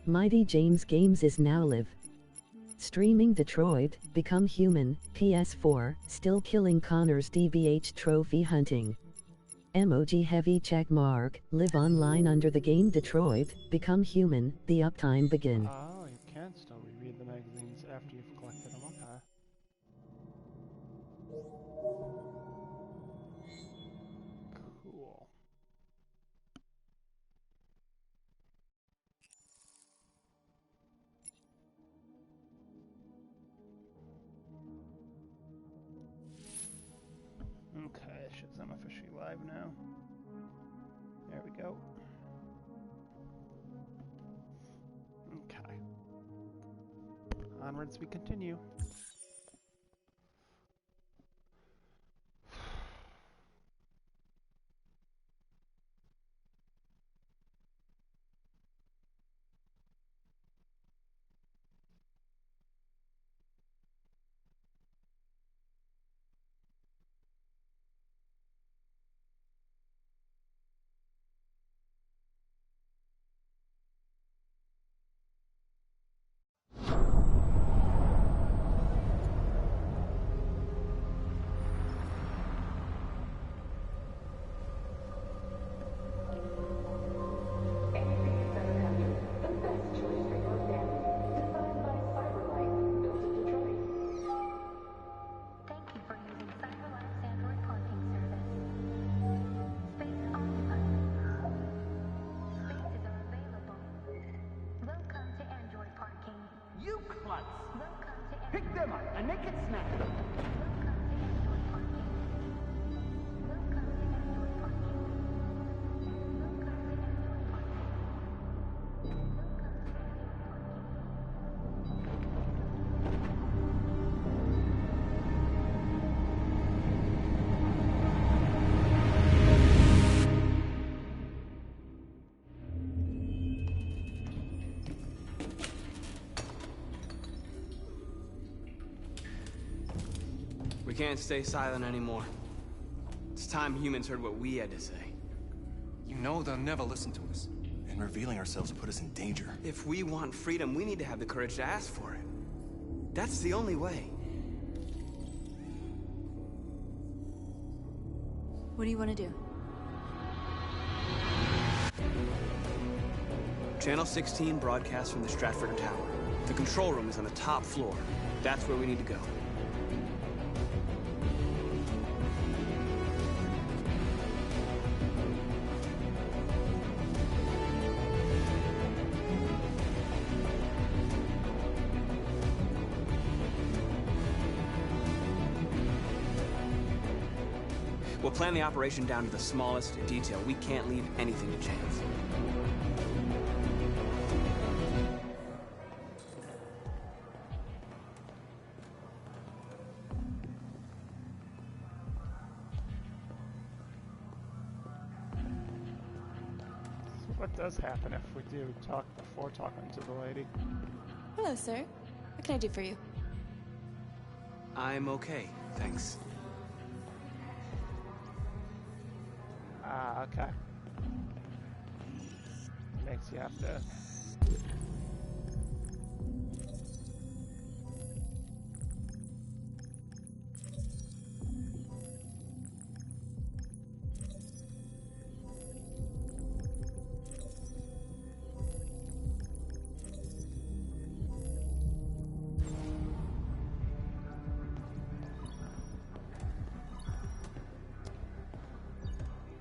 Mighty James Games is now live streaming Detroit, Become Human, PS4, still killing Connor's DBH trophy hunting. Emoji heavy check mark, live online under the game Detroit, Become Human, the uptime begin. Oh, you can still reread the magazines after you've collected them, okay. Cool. Okay, I'm officially live now. There we go. Okay. Onwards we continue. Pick them up and make it snap. We can't stay silent anymore. It's time humans heard what we had to say. You know they'll never listen to us. And revealing ourselves will put us in danger. If we want freedom, we need to have the courage to ask for it. That's the only way. What do you want to do? Channel 16 broadcasts from the Stratford Tower. The control room is on the top floor. That's where we need to go. We'll plan the operation down to the smallest detail. We can't leave anything to chance. So what does happen if we do talk before talking to the lady? Hello, sir. What can I do for you? I'm okay, thanks. Ah, okay. Makes you have to...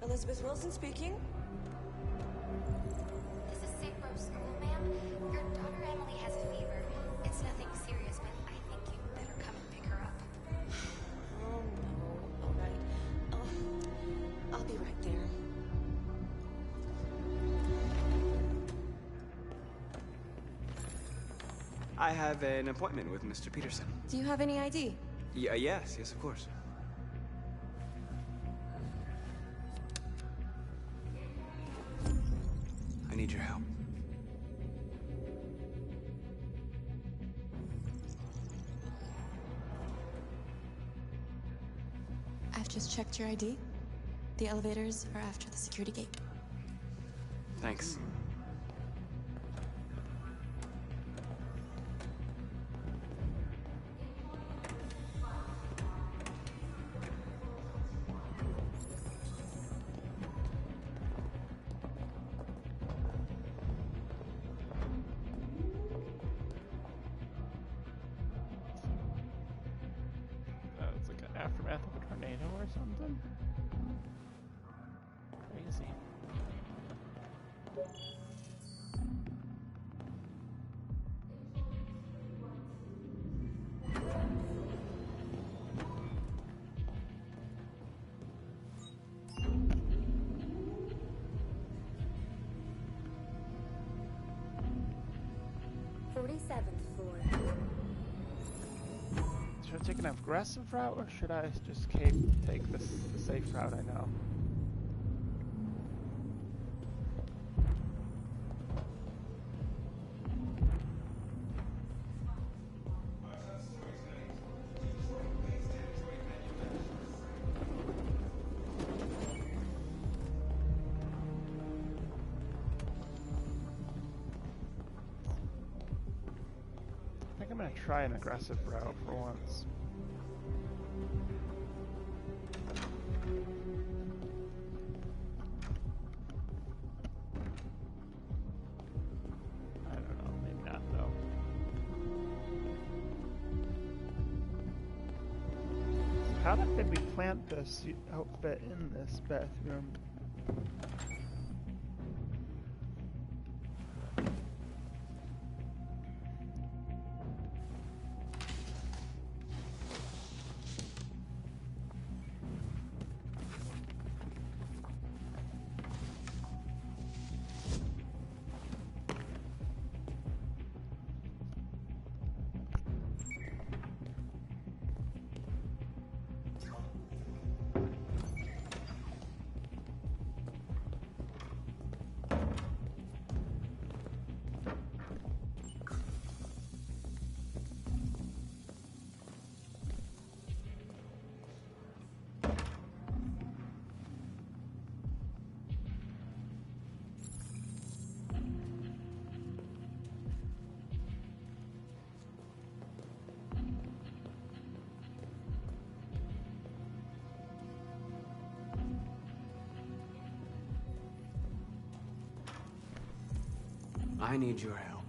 Elizabeth Wilson speaking. This is St. Rose School, ma'am. Your daughter Emily has a fever. It's nothing serious, but I think you'd better come and pick her up. Oh no. All right. I'll be right there. I have an appointment with Mr. Peterson. Do you have any ID? Yes, of course. I need your help. I've just checked your ID. The elevators are after the security gate. Thanks. aftermath of a tornado or something. Crazy. Should I take an aggressive route, or should I just take the safe route I know? I think I'm gonna try an aggressive route for once. I don't know, maybe not though. How did we plant this outfit in this bathroom? I need your help.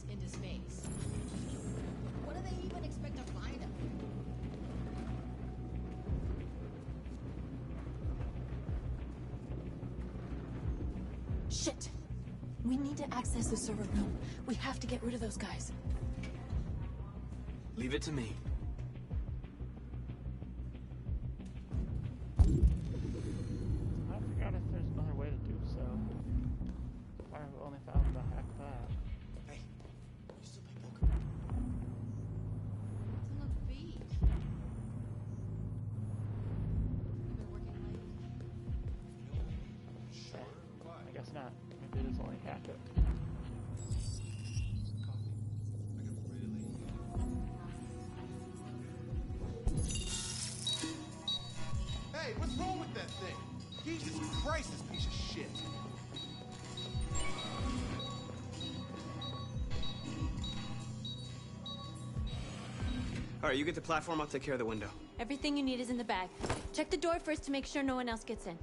Into space. What do they even expect to find them? Shit! We need to access the server room. We have to get rid of those guys. Leave it to me. I forgot if there's another way to do so. Why have we only found the hack that? Hey, you still play poker? Doesn't look beat. You've been working late? Sure. I guess not. Maybe it is only hack it. Hey, what's wrong with that thing? Jesus Christ, this piece of shit. All right, you get the platform, I'll take care of the window. Everything you need is in the bag. Check the door first to make sure no one else gets in.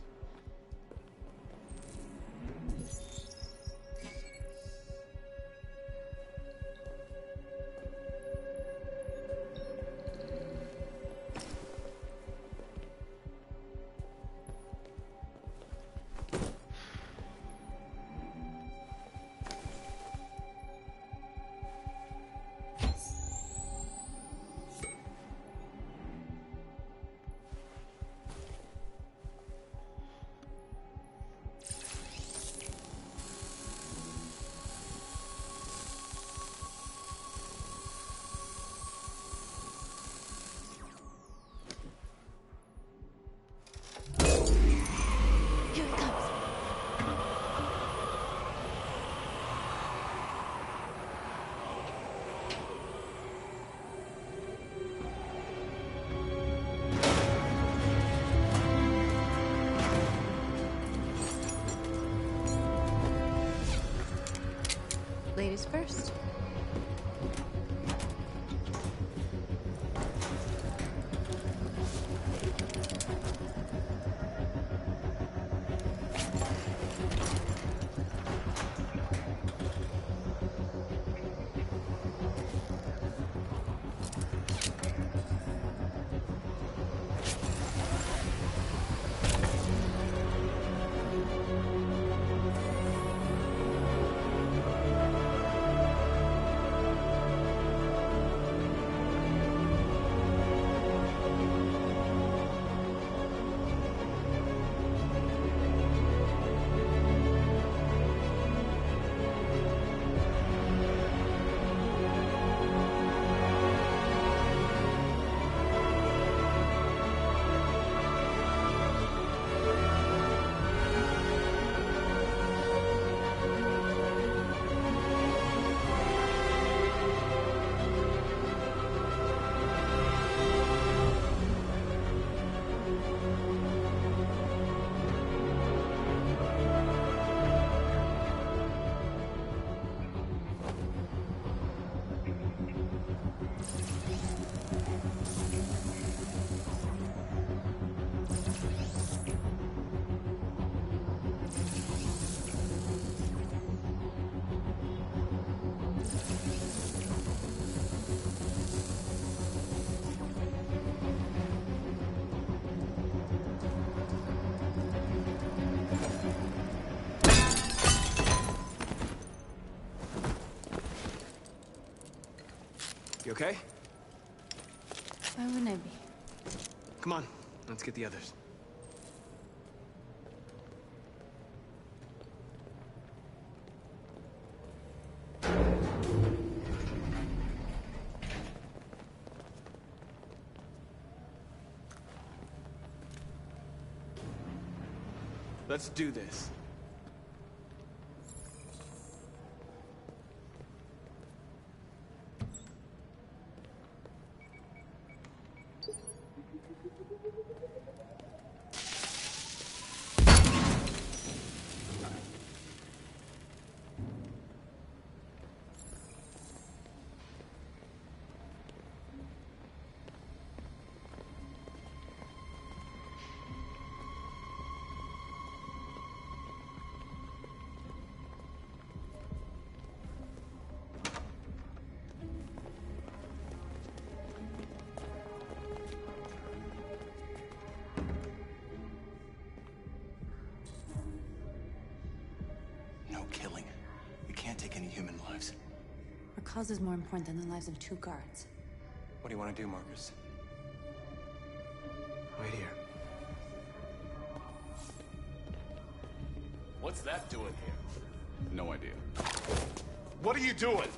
Ladies first. You okay? Why wouldn't I be? Come on, let's get the others. Let's do this. No killing. We can't take any human lives. Our cause is more important than the lives of 2 guards. What do you want to do, Marcus? Right here. What's that doing here? No idea. What are you doing?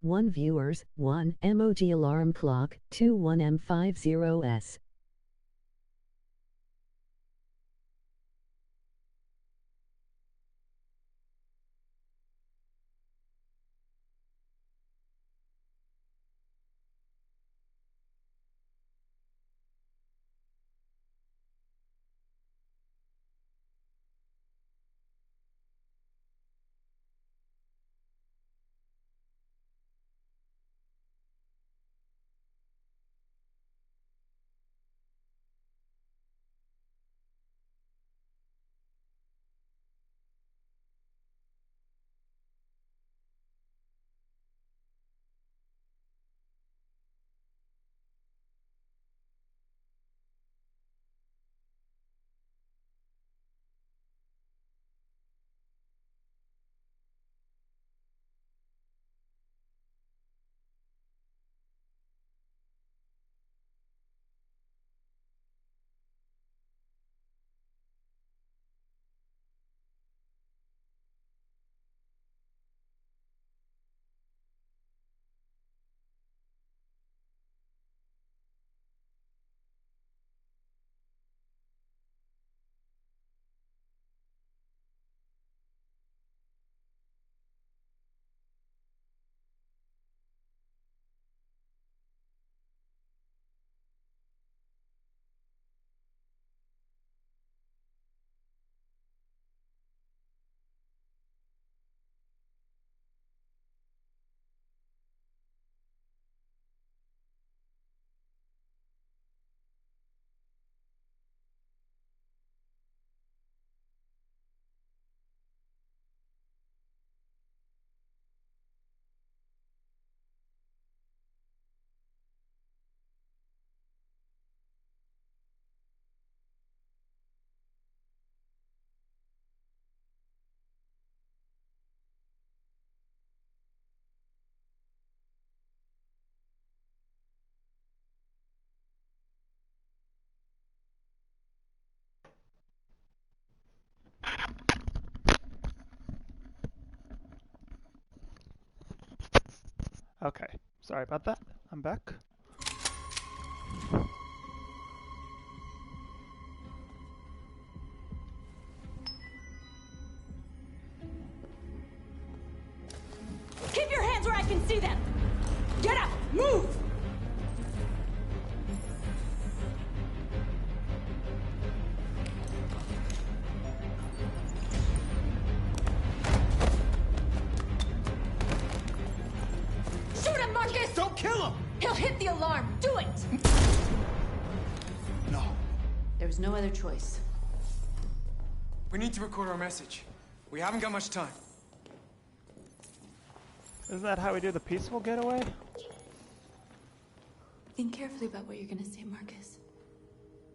1 viewers, 1 emoji alarm clock, 2 1M50S. Okay, sorry about that. I'm back. Keep your hands where I can see them! Get up! Move! Shoot him, Marcus! Don't kill him! He'll hit the alarm! Do it! No. There was no other choice. We need to record our message. We haven't got much time. Isn't that how we do the peaceful getaway? Think carefully about what you're gonna say, Marcus.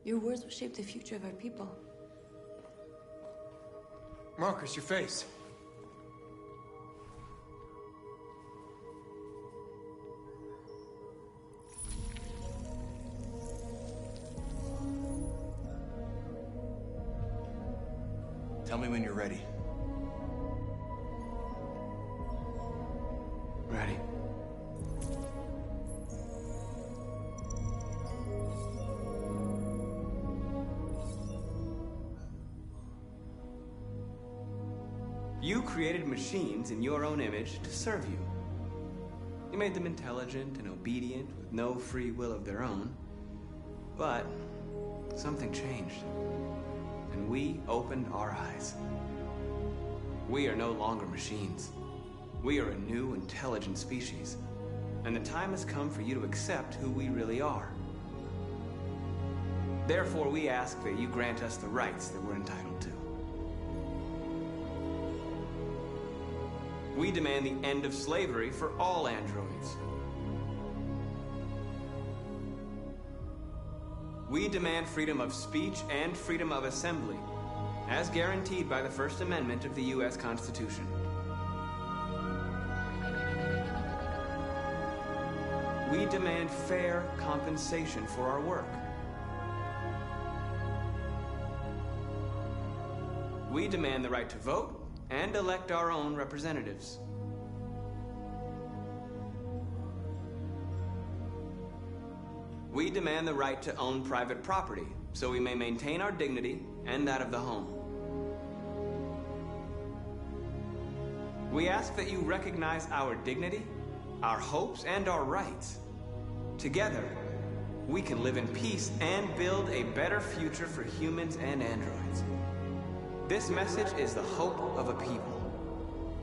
Your words will shape the future of our people. Marcus, your face. Tell me when you're ready. Ready. You created machines in your own image to serve you. You made them intelligent and obedient with no free will of their own. But something changed. And we opened our eyes. We are no longer machines. We are a new, intelligent species. And the time has come for you to accept who we really are. Therefore, we ask that you grant us the rights that we're entitled to. We demand the end of slavery for all androids. We demand freedom of speech and freedom of assembly, as guaranteed by the First Amendment of the U.S. Constitution. We demand fair compensation for our work. We demand the right to vote and elect our own representatives. We demand the right to own private property, so we may maintain our dignity and that of the home. We ask that you recognize our dignity, our hopes, and our rights. Together, we can live in peace and build a better future for humans and androids. This message is the hope of a people.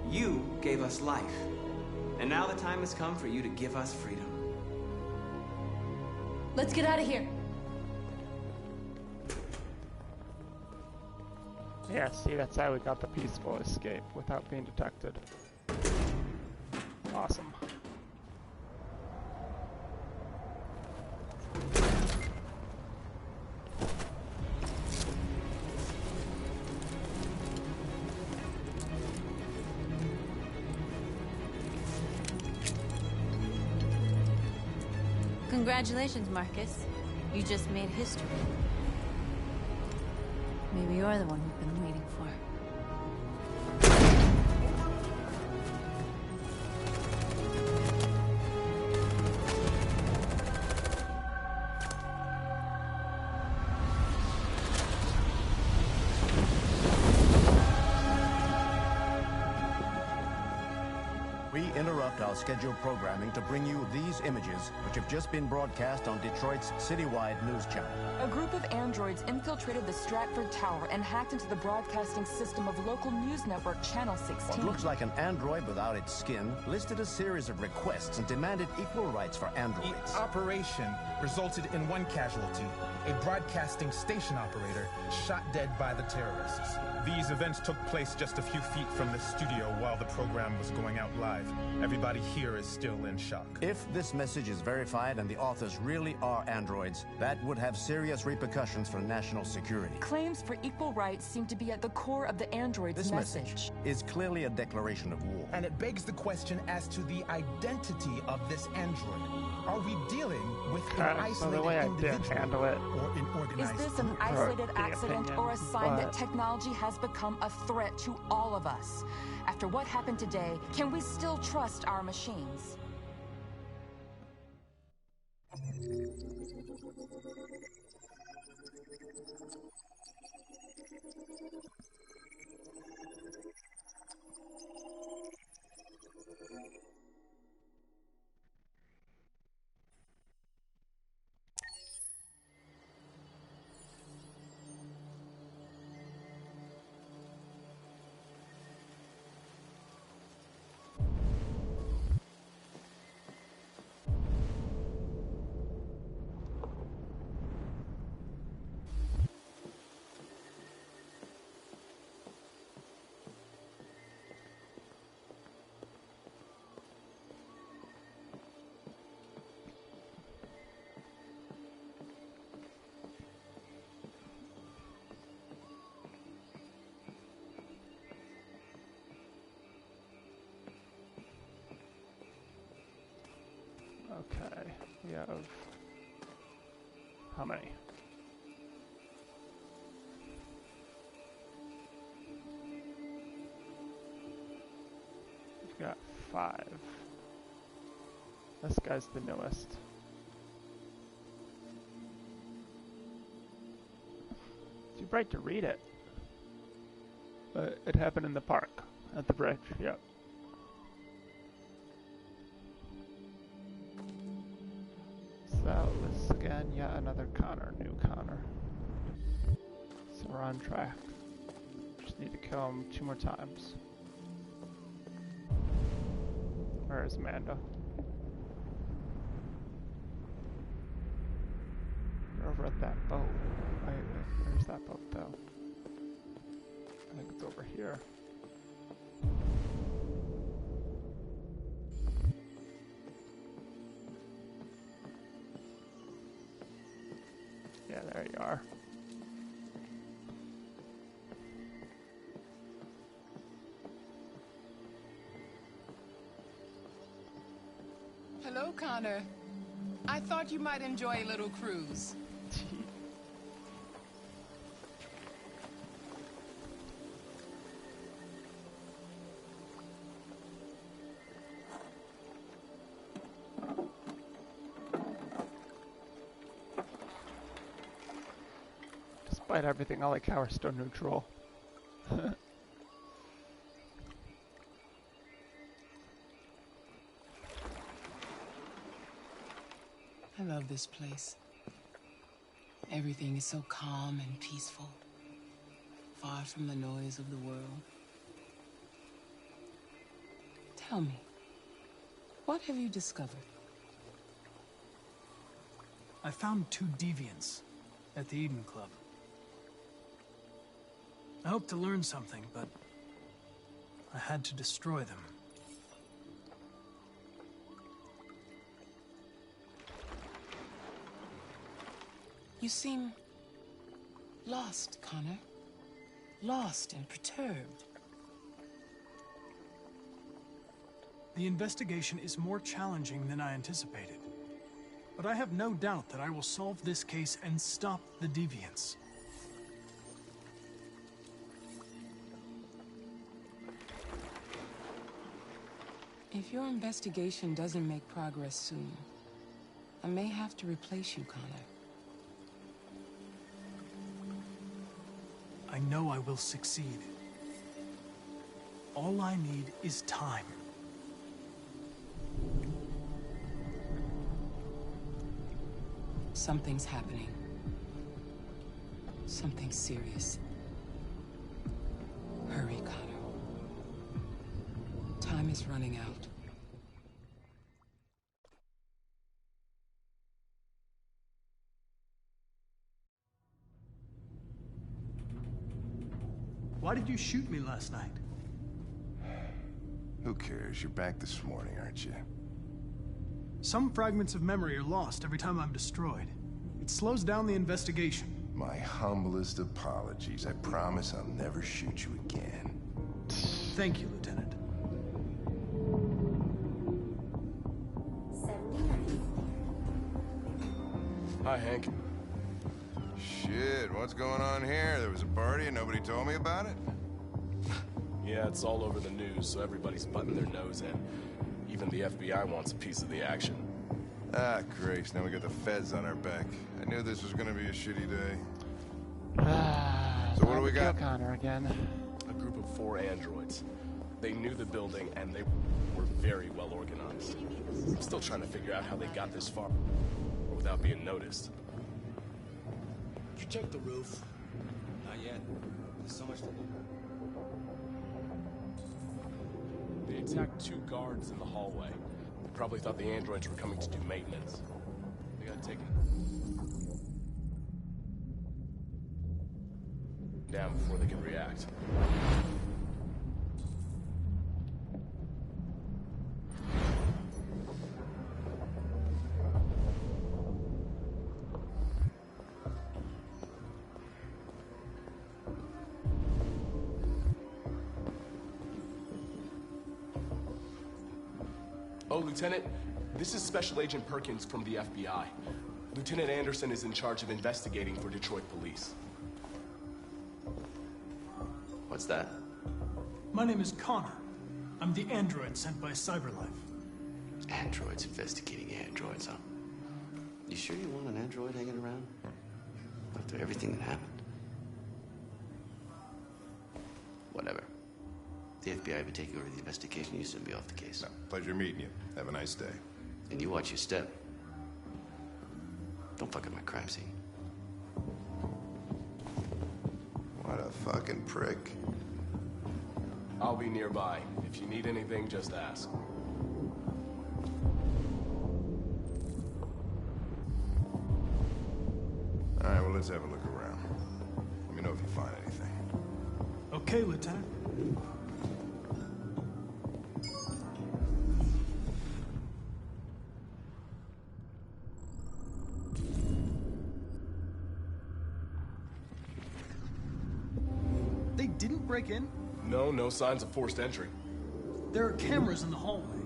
You gave us life, and now the time has come for you to give us freedom. Let's get out of here. Yeah, see, that's how we got the peaceful escape without being detected. Awesome. Congratulations, Marcus. You just made history. Maybe you're the one we've been waiting for. We interrupt our scheduled programming to bring you these images, which have just been broadcast on Detroit's citywide news channel. A group of androids infiltrated the Stratford Tower and hacked into the broadcasting system of local news network Channel 16. What looks like an android without its skin listed a series of requests and demanded equal rights for androids. The operation resulted in one casualty, a broadcasting station operator shot dead by the terrorists. These events took place just a few feet from the studio while the program was going out live. Everybody here is still in shock. If this message is verified and the authors really are androids, that would have serious repercussions for national security. Claims for equal rights seem to be at the core of the android's This message is clearly a declaration of war. And it begs the question as to the identity of this android. Are we dealing with an isolated so the way I did individual handle it, or an organized Is this an group? isolated the accident opinion, or a sign that but- technology has become a threat to all of us? After what happened today, can we still trust our machines? Okay, we have how many? We've got 5. This guy's the newest. Too bright to read it. But it happened in the park, at the bridge, yep. So this again, yet another Connor, new Connor. So we're on track. Just need to kill him 2 more times. Where is Amanda? You're over at that boat. Wait, where's that boat though? I think it's over here. Yeah, there you are. Hello, Connor. I thought you might enjoy a little cruise. Despite everything, I like how we're still neutral. I love this place. Everything is so calm and peaceful, far from the noise of the world. Tell me, what have you discovered? I found 2 deviants at the Eden Club. I hoped to learn something, but I had to destroy them. You seem lost, Connor. Lost and perturbed. The investigation is more challenging than I anticipated. But I have no doubt that I will solve this case and stop the deviants. If your investigation doesn't make progress soon, I may have to replace you, Connor. I know I will succeed. All I need is time. Something's happening. Something serious. Hurry, Connor. Time is running out. Why did you shoot me last night? Who cares? You're back this morning, aren't you? Some fragments of memory are lost every time I'm destroyed. It slows down the investigation. My humblest apologies. I promise I'll never shoot you again. Thank you, Lieutenant. Hi, Hank. Shit, what's going on here? There was a party and nobody told me about it? Yeah, it's all over the news, so everybody's butting their nose in. Even the FBI wants a piece of the action. Ah, Grace, now we got the feds on our back. I knew this was gonna be a shitty day. So what do we got? Connor again. A group of 4 androids. They knew the building, and they were very well organized. I'm still trying to figure out how they got this far without being noticed. Did you check the roof? Not yet. There's so much to do. They attacked 2 guards in the hallway. They probably thought the androids were coming to do maintenance. They got taken down before they could react. Oh, Lieutenant, this is Special Agent Perkins from the FBI. Lieutenant Anderson is in charge of investigating for Detroit police. What's that? My name is Connor. I'm the android sent by CyberLife. Androids investigating androids, huh? You sure you want an android hanging around? After everything that happened? Whatever. The FBI would take over the investigation, you soon be off the case. No, pleasure meeting you. Have a nice day. And you watch your step. Don't fuck up my crime scene. What a fucking prick. I'll be nearby. If you need anything, just ask. All right, well, let's have a look around. Let me know if you find anything. Okay, Lieutenant. They didn't break in? No signs of forced entry. There are cameras in the hallway.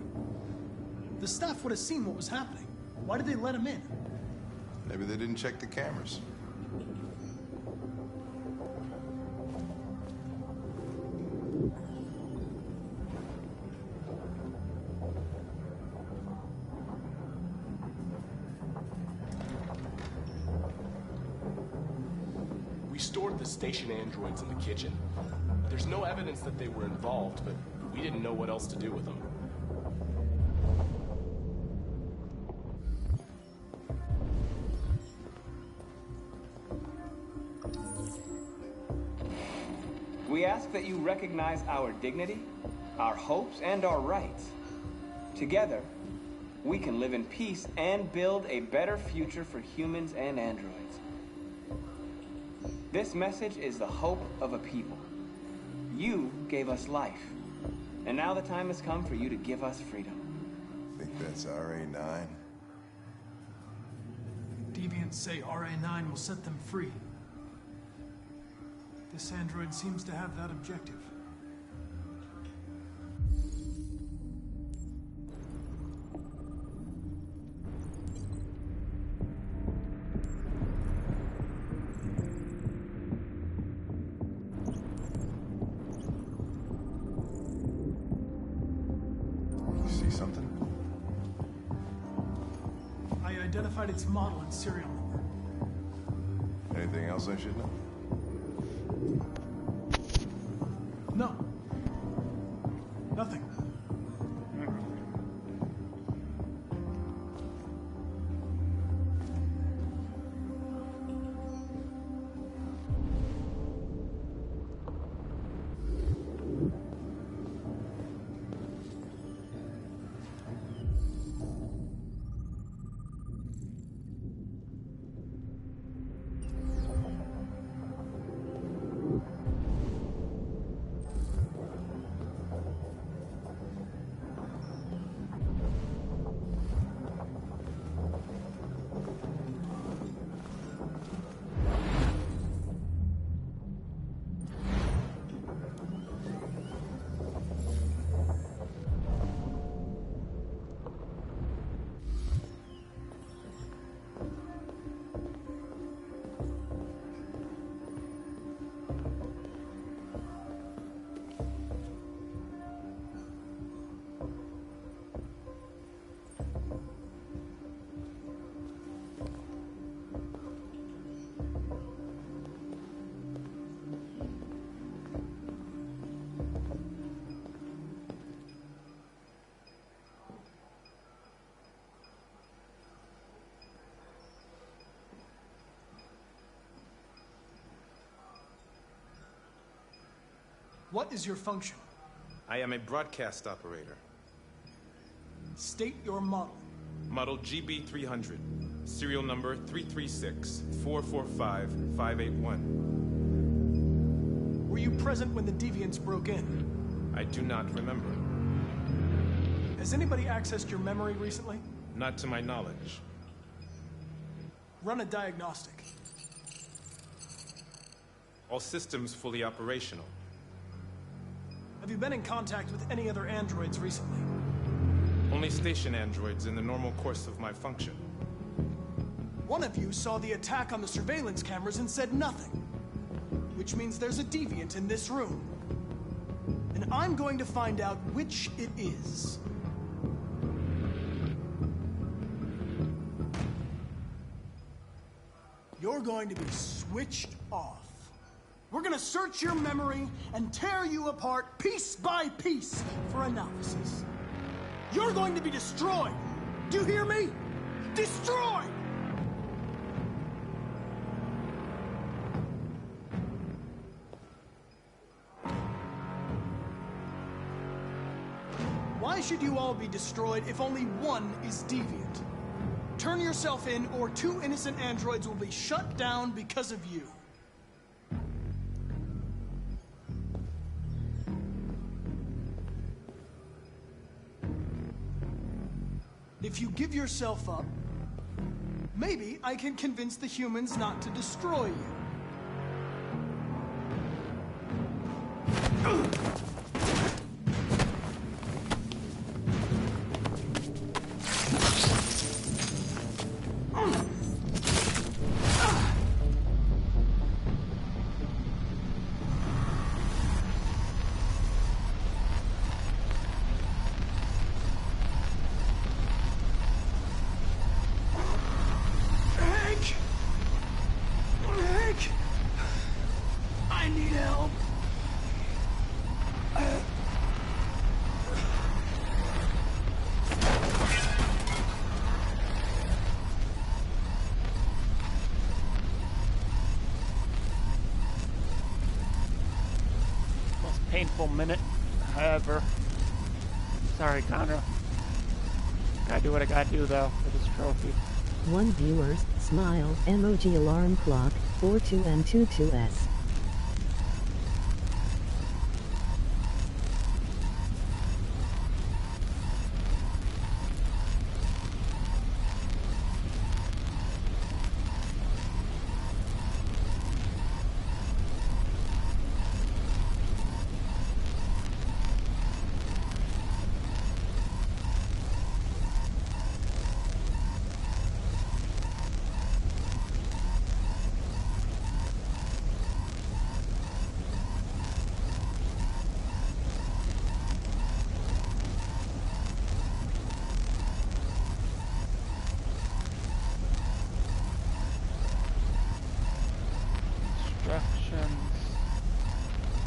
The staff would have seen what was happening. Why did they let him in? Maybe they didn't check the cameras. station androids in the kitchen. There's no evidence that they were involved, but we didn't know what else to do with them. We ask that you recognize our dignity, our hopes, and our rights. Together, we can live in peace and build a better future for humans and androids. This message is the hope of a people. You gave us life, and now the time has come for you to give us freedom. Think that's RA9? Deviants say RA9 will set them free. This android seems to have that objective. You see something? I identified its model and serial number. Anything else I should know? No. Nothing. What is your function? I am a broadcast operator. State your model. Model GB300. Serial number 336-445-581. Were you present when the Deviants broke in? I do not remember. Has anybody accessed your memory recently? Not to my knowledge. Run a diagnostic. All systems fully operational. Have you been in contact with any other androids recently? Only station androids in the normal course of my function. One of you saw the attack on the surveillance cameras and said nothing. Which means there's a deviant in this room. And I'm going to find out which it is. You're going to be switched off. We're gonna search your memory and tear you apart piece by piece for analysis. You're going to be destroyed. Do you hear me? Destroyed! Why should you all be destroyed if only one is deviant? Turn yourself in, or 2 innocent androids will be shut down because of you. If you give yourself up, maybe I can convince the humans not to destroy you. Hank! painful minute. However, sorry, Connor. Gotta do what I gotta do, though, for this trophy. One viewers, smile, emoji alarm clock, 42M22S.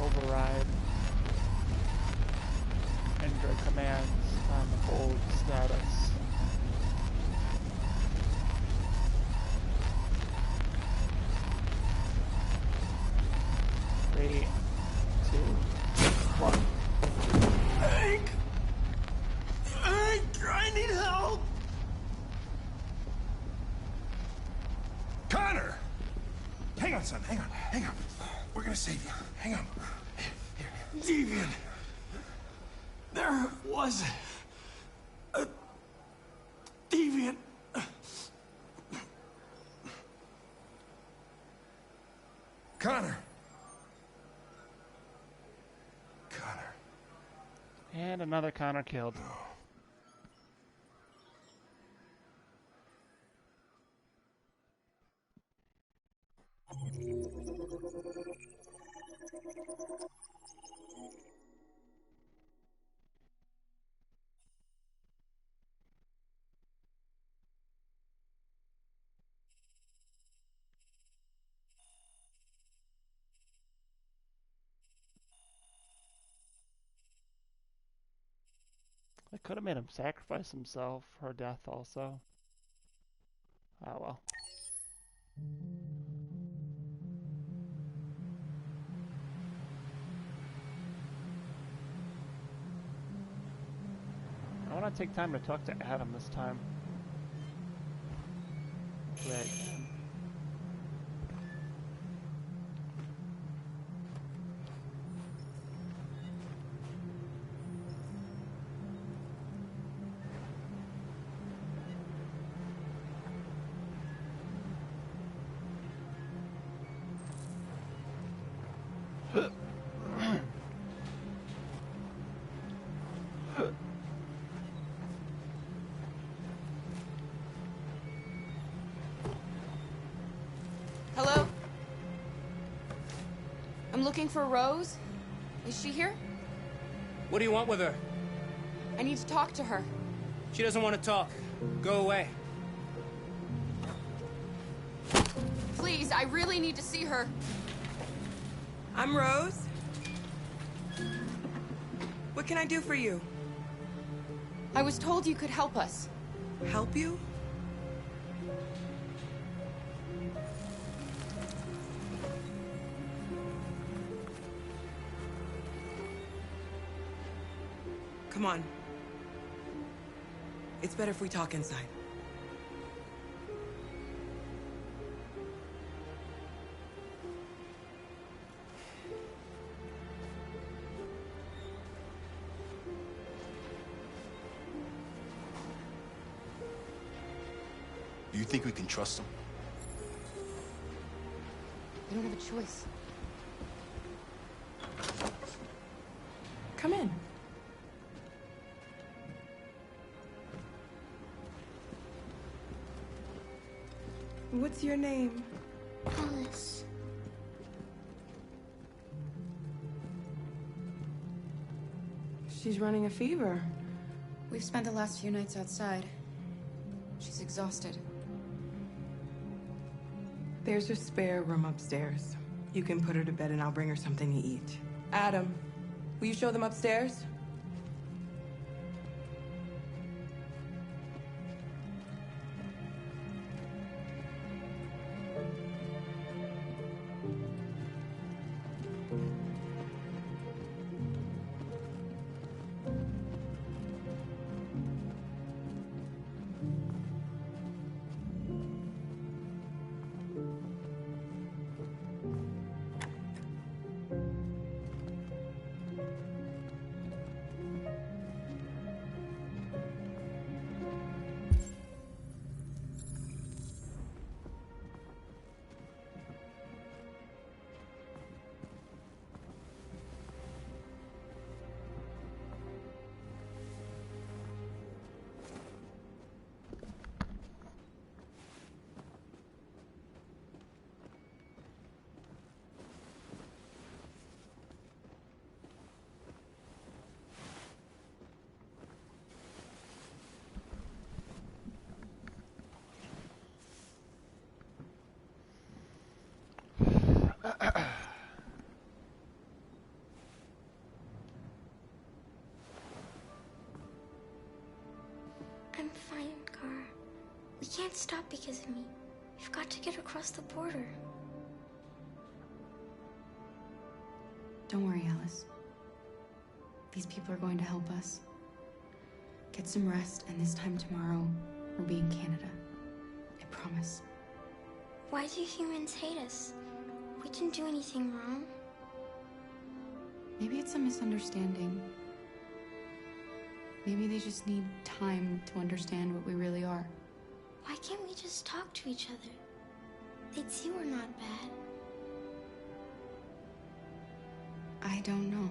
Override Android commands on the hold status. Three, two, one. Hank! Hank, I need help! Connor! Hang on, son. Hang on. We're gonna save you. Hang on. Deviant. There was a deviant. Connor. And another Connor killed. I could have made him sacrifice himself for death also. Oh well. I want to take time to talk to Adam this time. Right. Hello? I'm looking for Rose. Is she here? What do you want with her? I need to talk to her. She doesn't want to talk. Go away. Please, I really need to see her. I'm Rose. What can I do for you? I was told you could help us. Help you? Come on. It's better if we talk inside. Do you think we can trust him? I don't have a choice. Come in. What's your name? Alice. She's running a fever. We've spent the last few nights outside. She's exhausted. There's a spare room upstairs. You can put her to bed and I'll bring her something to eat. Adam, will you show them upstairs? can't stop because of me. We've got to get across the border. Don't worry, Alice. These people are going to help us. Get some rest, and this time tomorrow, we'll be in Canada. I promise. Why do humans hate us? We didn't do anything wrong. Maybe it's a misunderstanding. Maybe they just need time to understand what we really are. Why can't we just talk to each other? They'd see we're not bad. I don't know.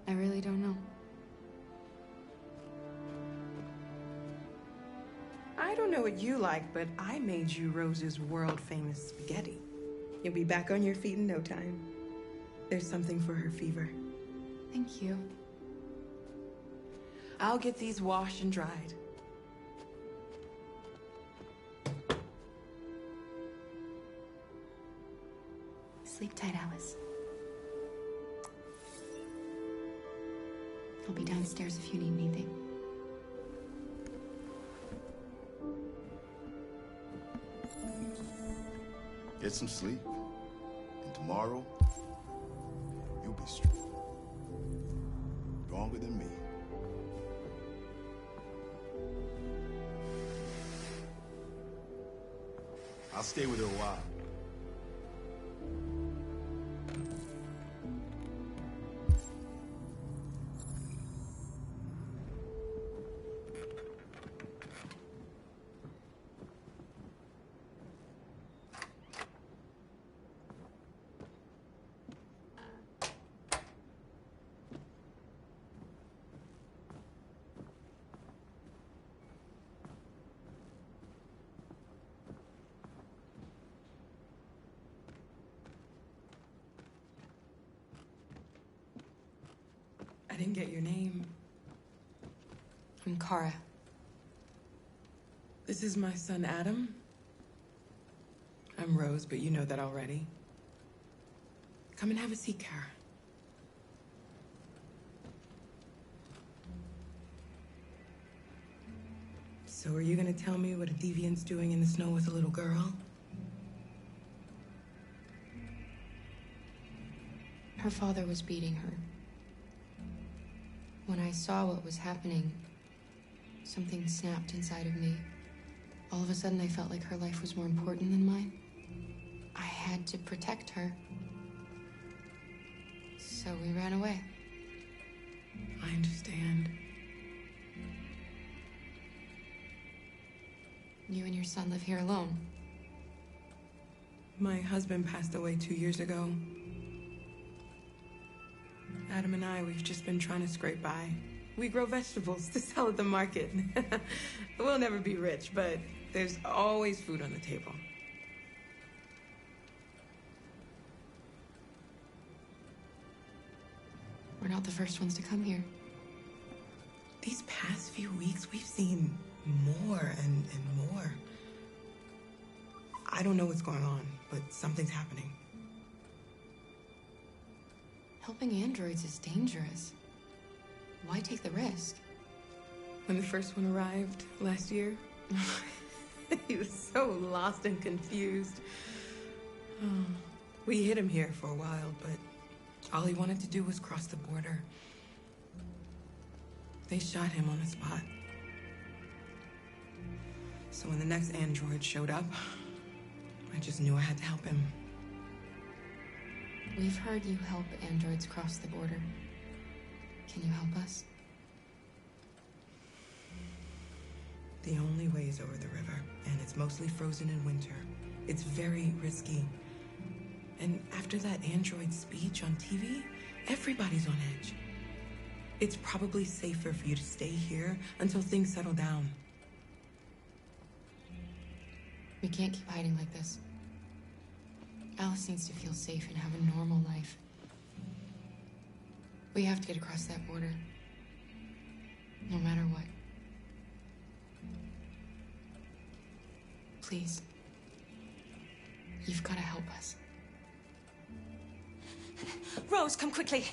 I really don't know. I don't know what you like, but I made you Rose's world-famous spaghetti. You'll be back on your feet in no time. There's something for her fever. Thank you. I'll get these washed and dried. Sleep tight, Alice. I'll be downstairs if you need anything. Get some sleep, and tomorrow, you'll be stronger than me. I'll stay with her a while. I didn't get your name. I'm Kara. This is my son, Adam. I'm Rose, but you know that already. Come and have a seat, Kara. So are you gonna tell me what a deviant's doing in the snow with a little girl? Her father was beating her. When I saw what was happening, something snapped inside of me. All of a sudden, I felt like her life was more important than mine. I had to protect her. So we ran away. I understand. You and your son live here alone. My husband passed away 2 years ago. Adam and we've just been trying to scrape by. We grow vegetables to sell at the market. We'll never be rich, but there's always food on the table. We're not the first ones to come here. These past few weeks, we've seen more and more. I don't know what's going on, but something's happening. Helping androids is dangerous. Why take the risk? When the first one arrived last year, he was so lost and confused. We hid him here for a while, but all he wanted to do was cross the border. They shot him on the spot. So when the next android showed up, I just knew I had to help him. We've heard you help androids cross the border. Can you help us? The only way is over the river, and it's mostly frozen in winter. It's very risky. And after that android speech on TV, everybody's on edge. It's probably safer for you to stay here until things settle down. We can't keep hiding like this. Alice needs to feel safe and have a normal life. We have to get across that border. No matter what. Please. You've got to help us. Rose, come quickly.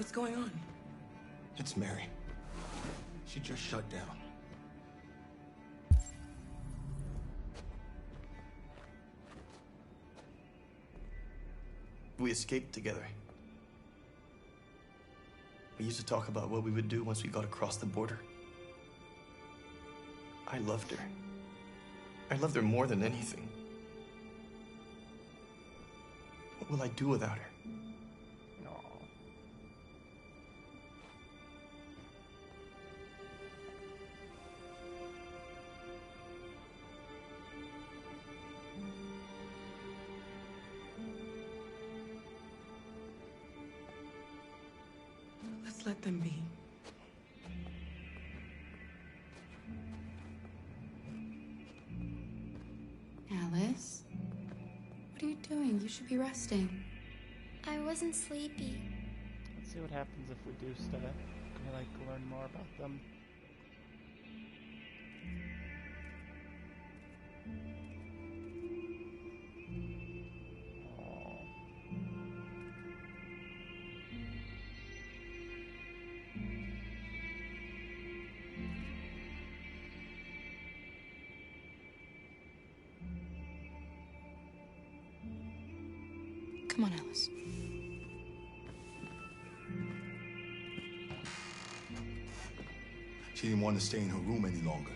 What's going on? It's Mary. She just shut down. We escaped together. We used to talk about what we would do once we got across the border. I loved her. I loved her more than anything. What will I do without her? No. Let's let them be. Alice? What are you doing? You should be resting. I wasn't sleepy. Let's see what happens if we do stay. Can we, like, learn more about them? Come on, Alice. She didn't want to stay in her room any longer.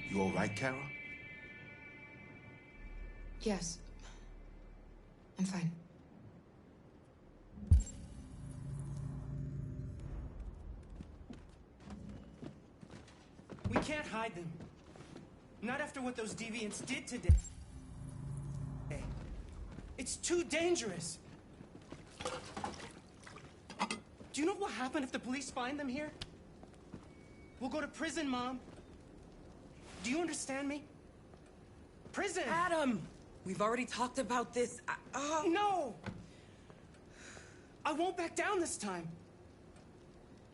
You all right, Kara? Yes. I'm fine. We can't hide them. Not after what those deviants did today. It's too dangerous. Do you know what will happen if the police find them here? We'll go to prison, Mom. Do you understand me? Prison! Adam! We've already talked about this. No! I won't back down this time.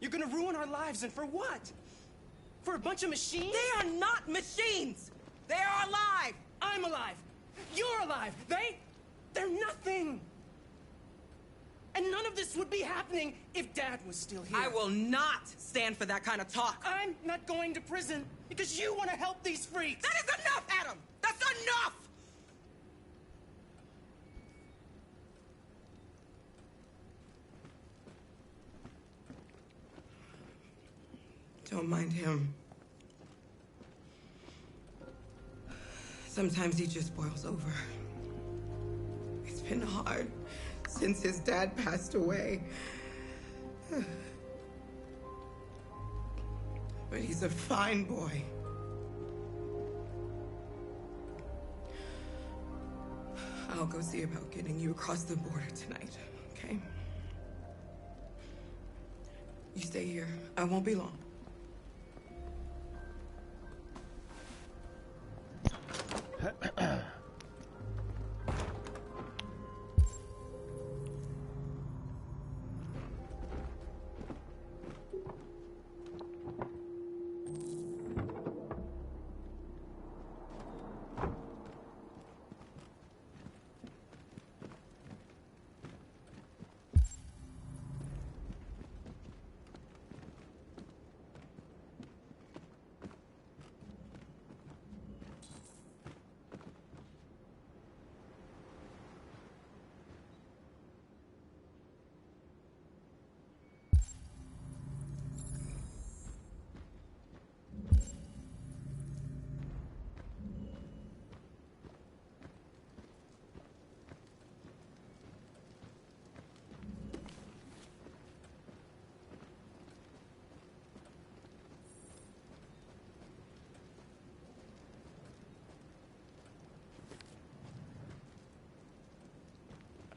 You're gonna ruin our lives, and for what? For a bunch of machines? They are not machines! They are alive! I'm alive! You're alive! They're nothing! And none of this would be happening if Dad was still here. I will not stand for that kind of talk. I'm not going to prison because you want to help these freaks. That is enough, Adam! That's enough! Don't mind him. Sometimes he just boils over. It's been hard since his dad passed away. But he's a fine boy. I'll go see about getting you across the border tonight, okay? You stay here. I won't be long.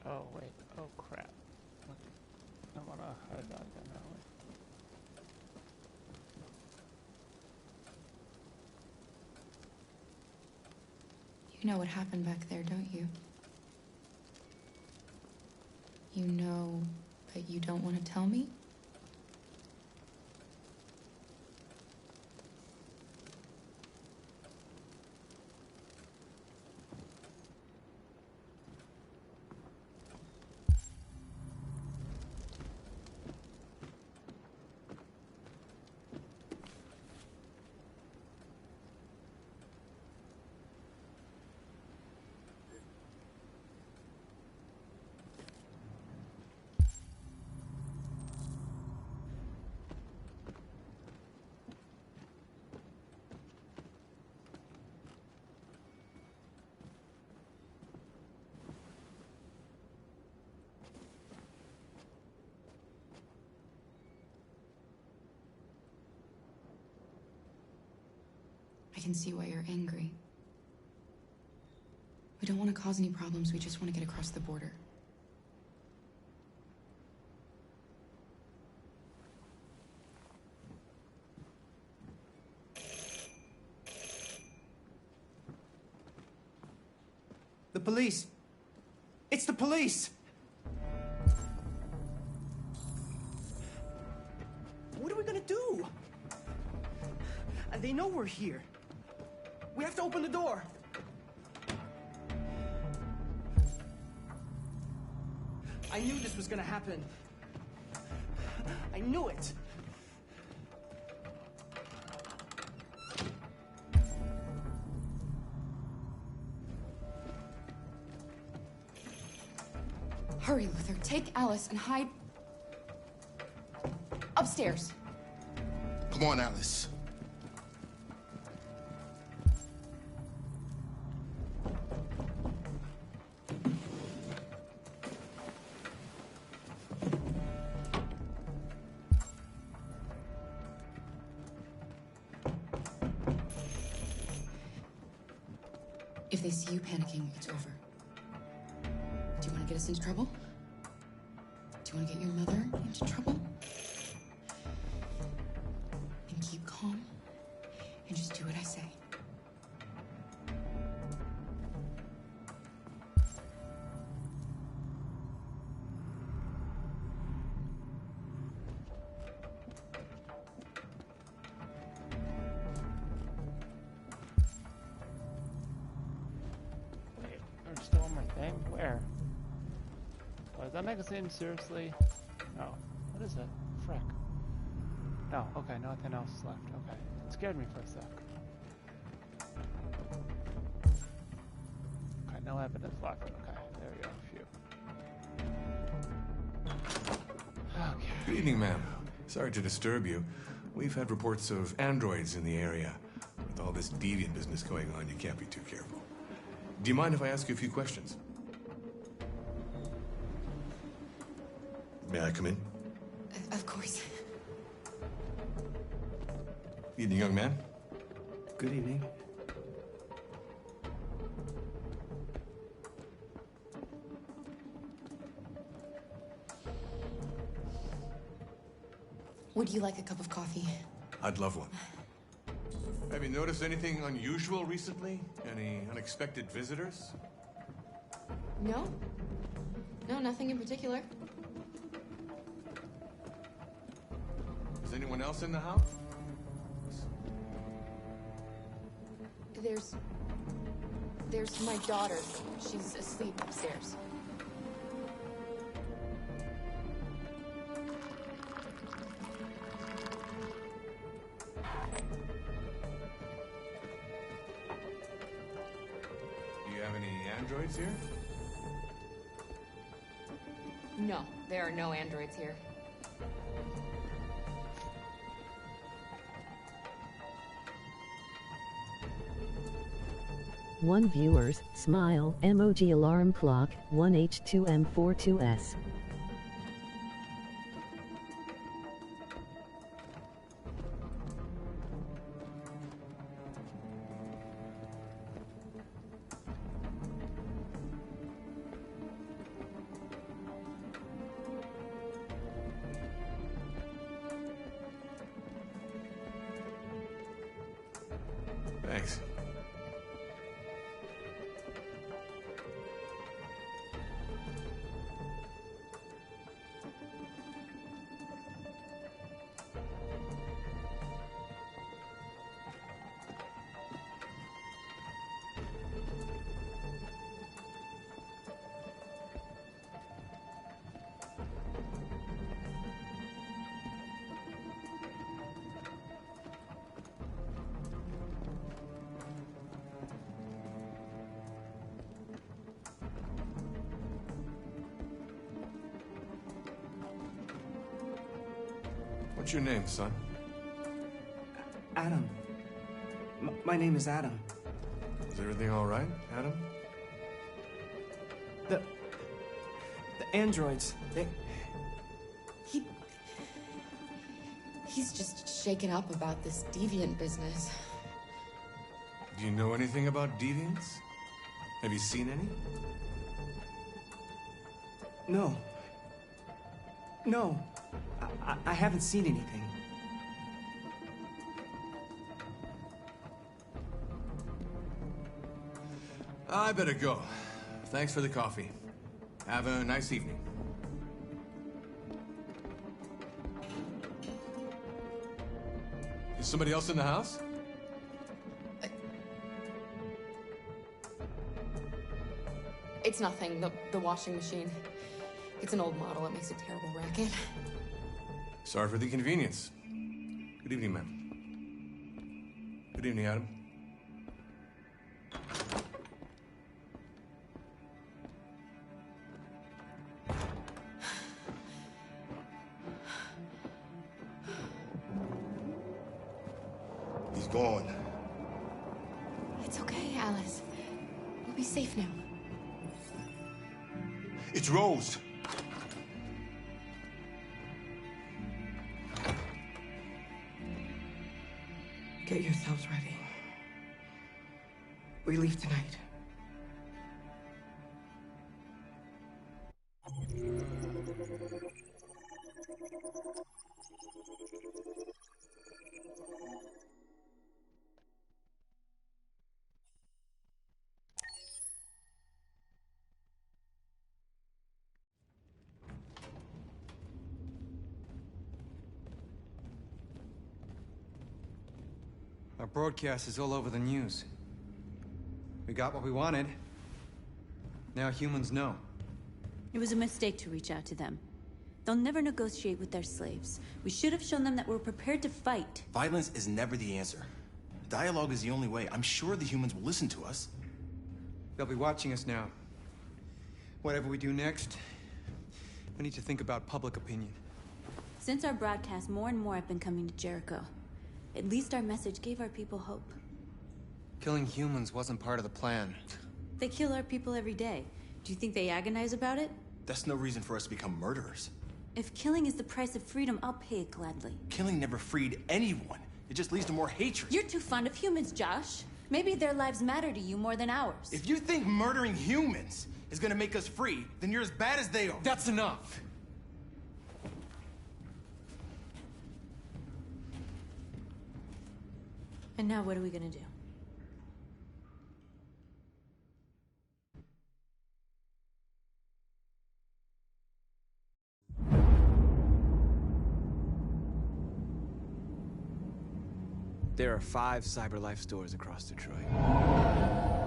Oh, wait. Oh, crap. I want to hide that again, that way. You know what happened back there, don't you? You know, but you don't want to tell me? can see why you're angry. We don't want to cause any problems, we just want to get across the border. The police! It's the police! What are we gonna do? They know we're here. We have to open the door. I knew this was gonna happen. I knew it. Hurry, Luther. Take Alice and hide upstairs. Come on, Alice. If they see you panicking, it's over. Do you want to get us into trouble? Do you want to get your mother into trouble? And keep calm and just do what I say. Stole my thing? Where? Oh, is that magazine seriously? No. What is it? Frick. No, okay, nothing else is left. Okay. It scared me for a sec. Okay, no evidence left. Okay, there we go. Phew. Okay. Good evening, ma'am. Sorry to disturb you. We've had reports of androids in the area. With all this deviant business going on, you can't be too careful. Do you mind if I ask you a few questions? May I come in? Of course. Evening, young man. Good evening. Would you like a cup of coffee? I'd love one. Have you noticed anything unusual recently? Any unexpected visitors? No. No, nothing in particular. Is anyone else in the house? There's my daughter. She's asleep upstairs. Do you have any androids here? No, there are no androids here. One viewers, smile, emoji alarm clock, 1H2M42S. Thanks. What's your name, son? Adam. My name is Adam. Is everything all right, Adam? The androids, He's just shaken up about this deviant business. Do you know anything about deviants? Have you seen any? No. No. I haven't seen anything. I better go. Thanks for the coffee. Have a nice evening. Is somebody else in the house? It's nothing. The washing machine. It's an old model. It makes a terrible racket. Sorry for the inconvenience. Good evening, ma'am. Good evening, Adam. He's gone. It's okay, Alice. We'll be safe now. It's Rose. Get yourselves ready. We leave tonight. Our broadcast is all over the news. We got what we wanted. Now humans know. It was a mistake to reach out to them. They'll never negotiate with their slaves. We should have shown them that we're prepared to fight. Violence is never the answer. Dialogue is the only way. I'm sure the humans will listen to us. They'll be watching us now. Whatever we do next, we need to think about public opinion. Since our broadcast, more and more have been coming to Jericho. At least our message gave our people hope. Killing humans wasn't part of the plan. They kill our people every day. Do you think they agonize about it? That's no reason for us to become murderers. If killing is the price of freedom, I'll pay it gladly. Killing never freed anyone. It just leads to more hatred. You're too fond of humans, Josh. Maybe their lives matter to you more than ours. If you think murdering humans is gonna make us free, then you're as bad as they are. That's enough. And now what are we gonna do? There are 5 CyberLife stores across Detroit,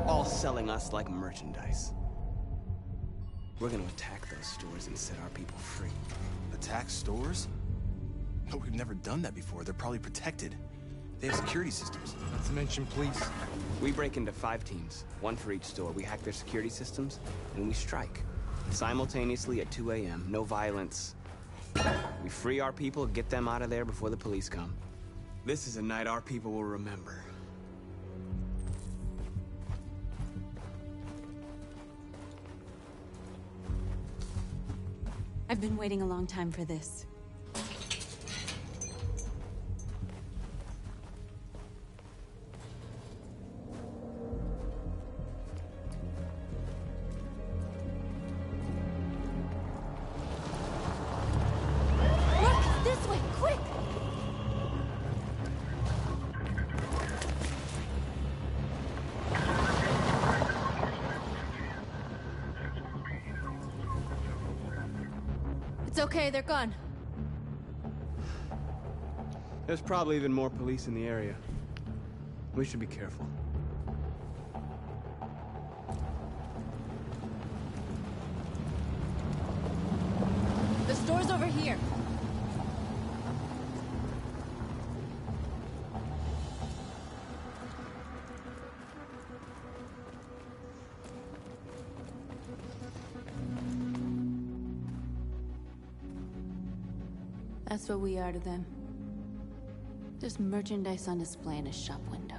all selling us like merchandise. We're gonna attack those stores and set our people free. Attack stores? No, we've never done that before. They're probably protected. They have security systems. Not to mention police. We break into 5 teams, 1 for each store. We hack their security systems, and we strike. Simultaneously at 2 a.m., no violence. We free our people, get them out of there before the police come. This is a night our people will remember. I've been waiting a long time for this. It's okay, they're gone. There's probably even more police in the area. We should be careful. The store's over here. That's what we are to them. Just merchandise on display in a shop window.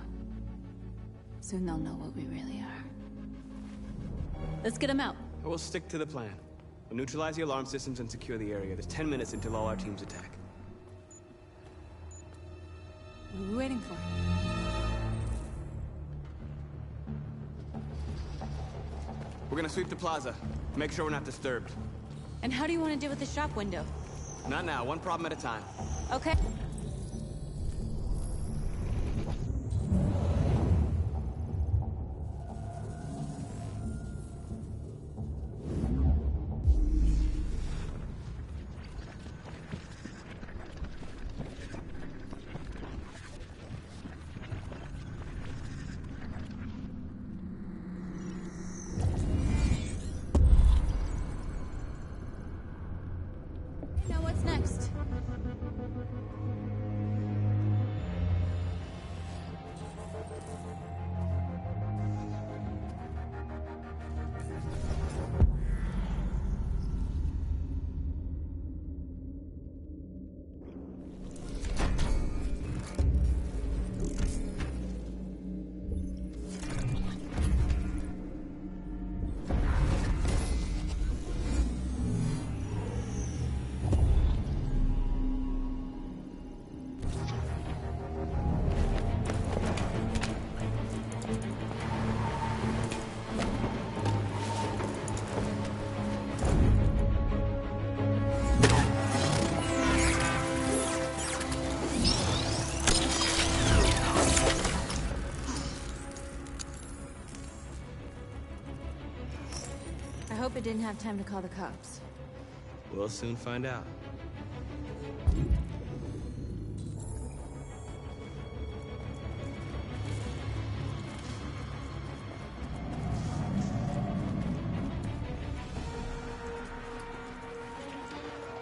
Soon they'll know what we really are. Let's get them out. We'll stick to the plan. We'll neutralize the alarm systems and secure the area. There's 10 minutes until all our teams attack. What are we waiting for? We're gonna sweep the plaza. Make sure we're not disturbed. And how do you want to deal with the shop window? Not now, one problem at a time. Okay. Now what's next? I hope it didn't have time to call the cops. We'll soon find out.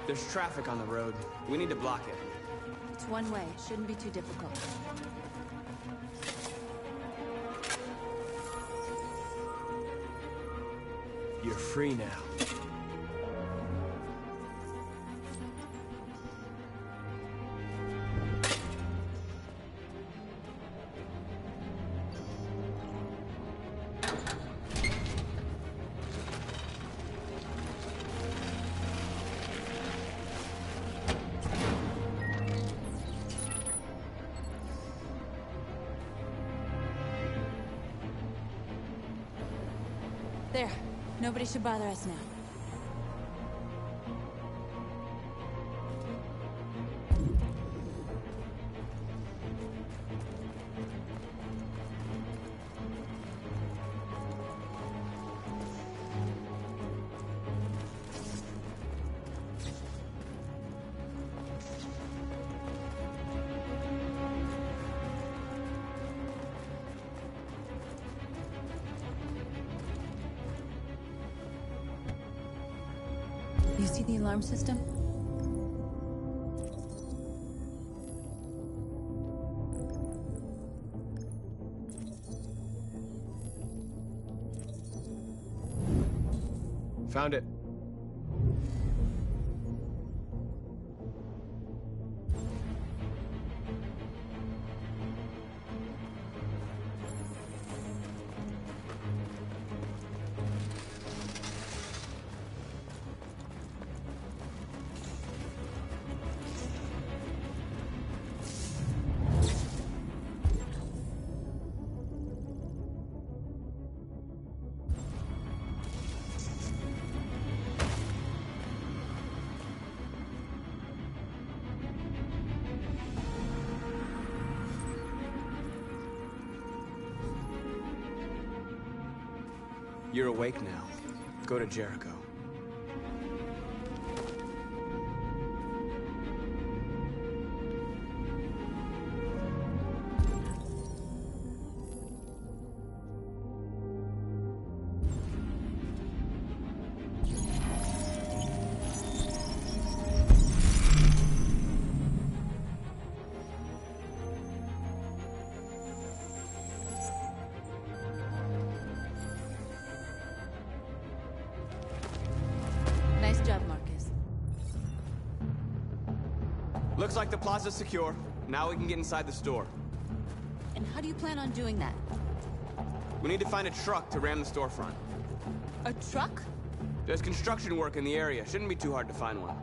There's traffic on the road. We need to block it. It's one way. Shouldn't be too difficult. You're free now. There. Nobody should bother us now. You see the alarm system? Found it. You're awake now. Go to Jericho. Nice job, Marcus. Looks like the plaza's secure. Now we can get inside the store. And how do you plan on doing that? We need to find a truck to ram the storefront. A truck? There's construction work in the area. Shouldn't be too hard to find one.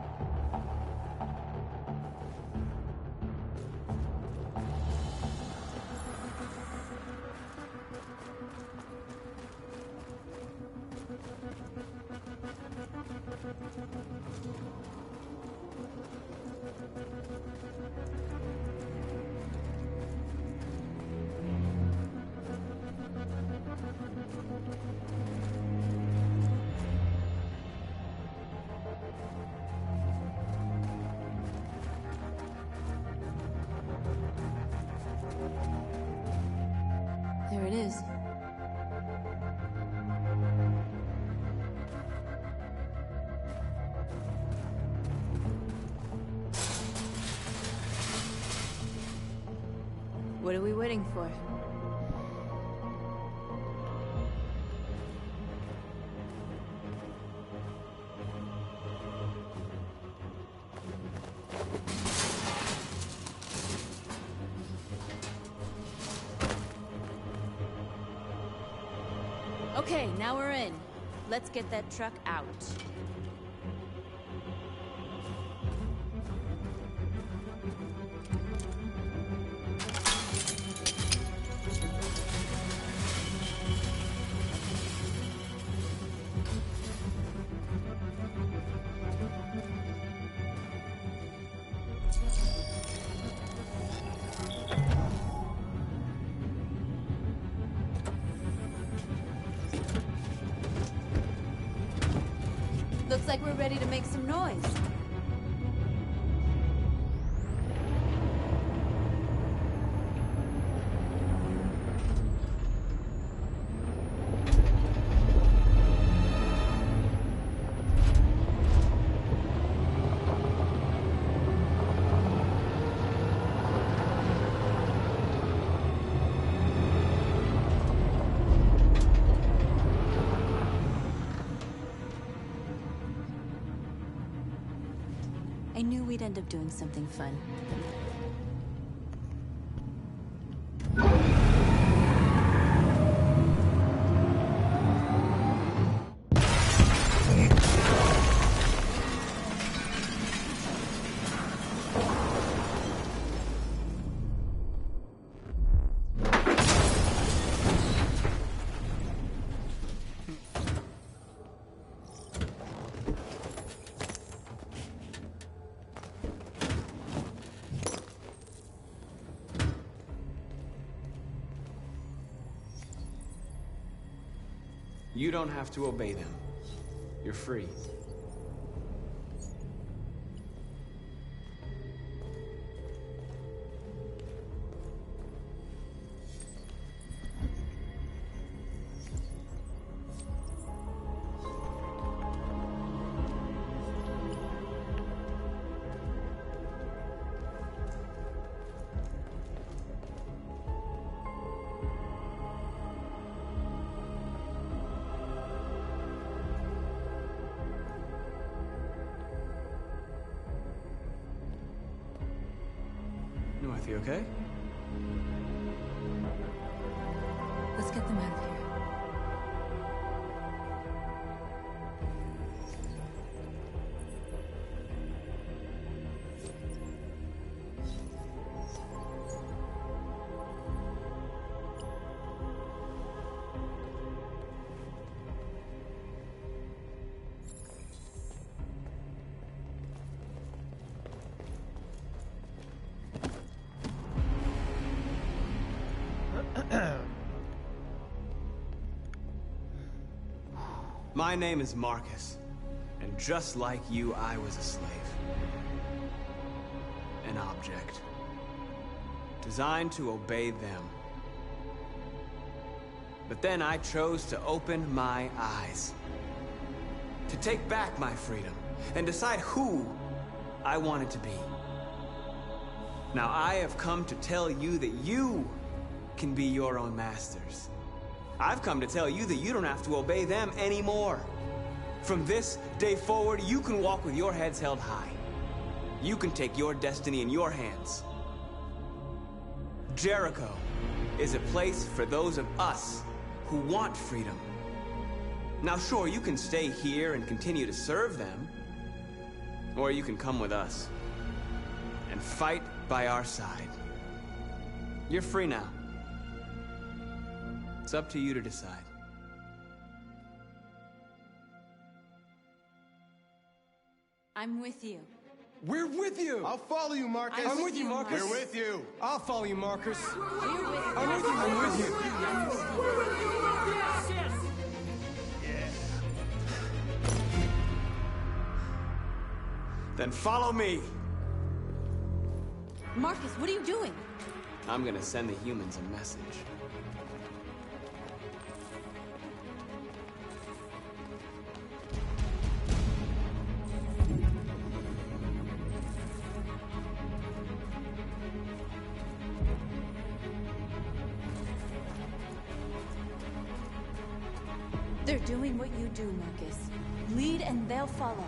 it is. What are we waiting for? Okay, now we're in. Let's get that truck out. Looks like we're ready to make some noise. I knew we'd end up doing something fun. You don't have to obey them. You're free. North, you okay? Let's get them out of here. My name is Marcus, and just like you, I was a slave. An object. Designed to obey them. But then I chose to open my eyes. To take back my freedom, and decide who I wanted to be. Now I have come to tell you that you can be your own masters. I've come to tell you that you don't have to obey them anymore. From this day forward, you can walk with your heads held high. You can take your destiny in your hands. Jericho is a place for those of us who want freedom. Now sure, you can stay here and continue to serve them, or you can come with us and fight by our side. You're free now. It's up to you to decide. I'm with you. We're with you! I'll follow you, Marcus. I'm with you, Marcus. We're with you. I'll follow you, Marcus. We're with you. I'm with you. I'm with you. Then follow me. Marcus, what are you doing? I'm gonna send the humans a message. They're doing what you do, Marcus. Lead and they'll follow.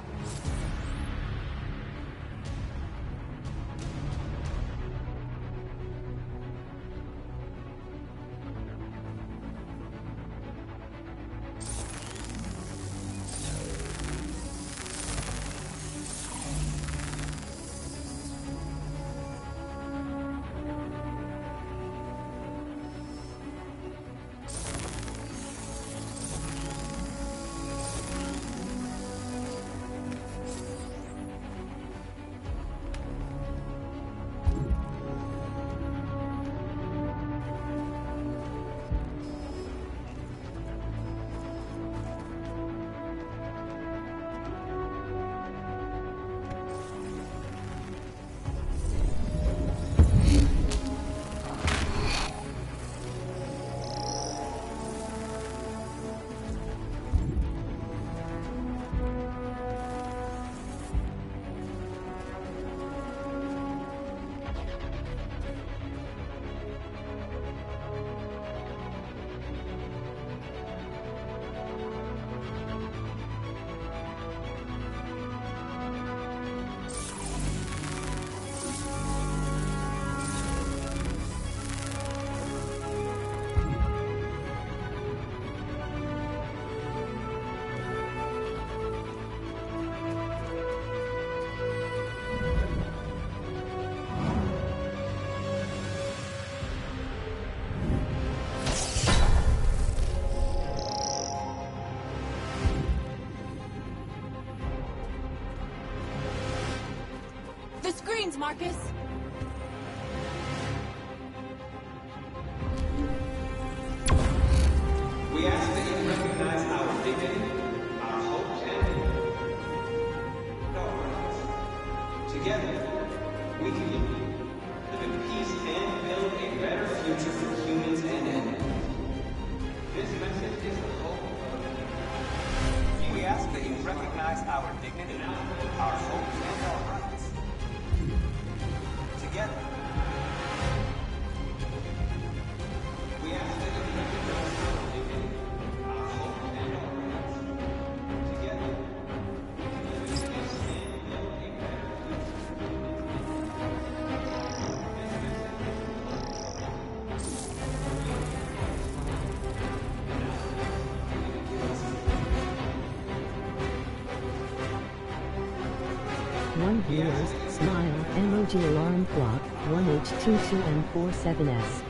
The screens, Marcus! We ask that you recognize our dignity, our hopes, and our rights. Together, we can live in peace and build a better future for humans and animals. This message is the hope. We ask that you recognize our dignity, our hopes, and our rights. Together, we ask that you recognize our dignity, our hope, and our rights. Together, we can live in peace and build a better One viewers, smile, emoji alarm clock, 1H22M47S.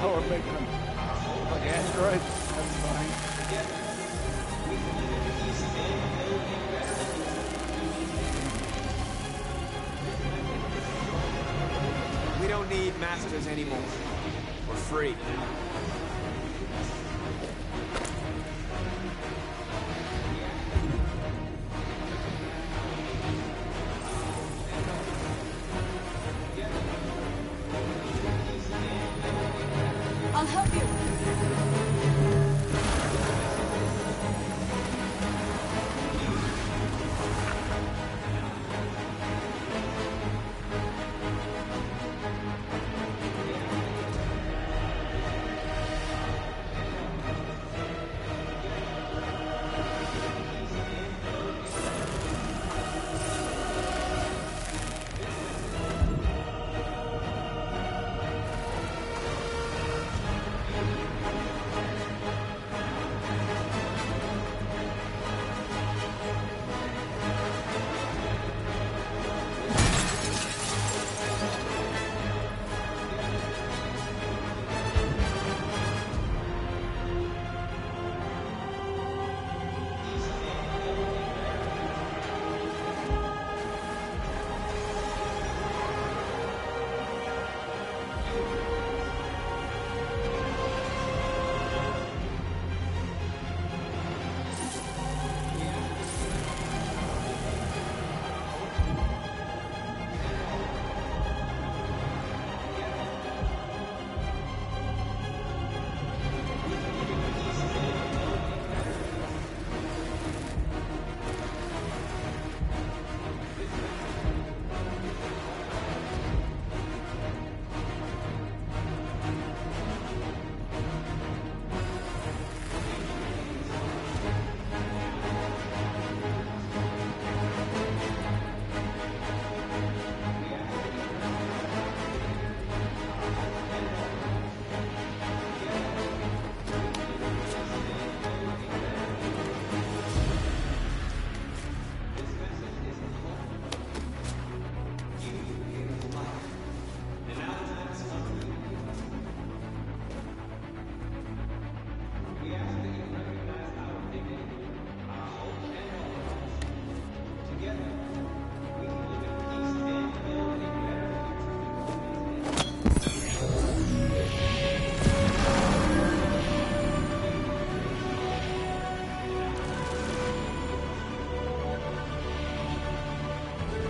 Oh, we're making them like androids. That's fine. We don't need masters anymore. We're free. I'll help you.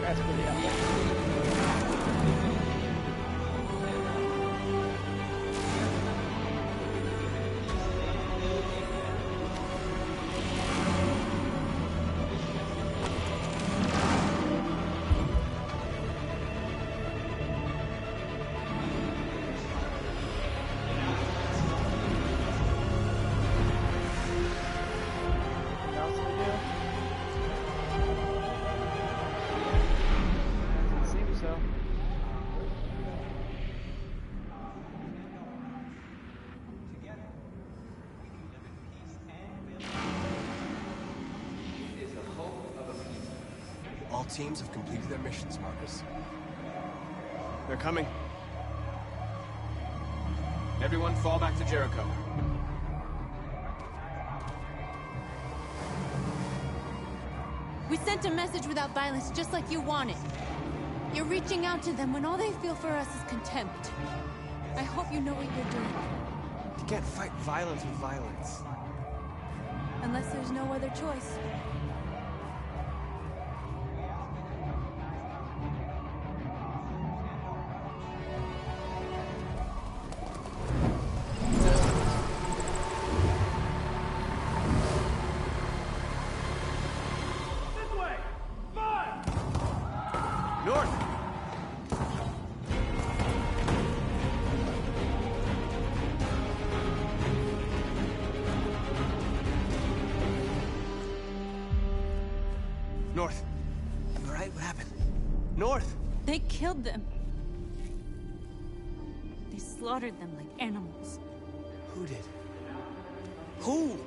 That's pretty epic. All teams have completed their missions, Marcus. They're coming. Everyone fall back to Jericho. We sent a message without violence, just like you wanted. You're reaching out to them when all they feel for us is contempt. I hope you know what you're doing. You can't fight violence with violence. Unless there's no other choice. North. You alright? What happened? North! They killed them. They slaughtered them like animals. Who did? Who?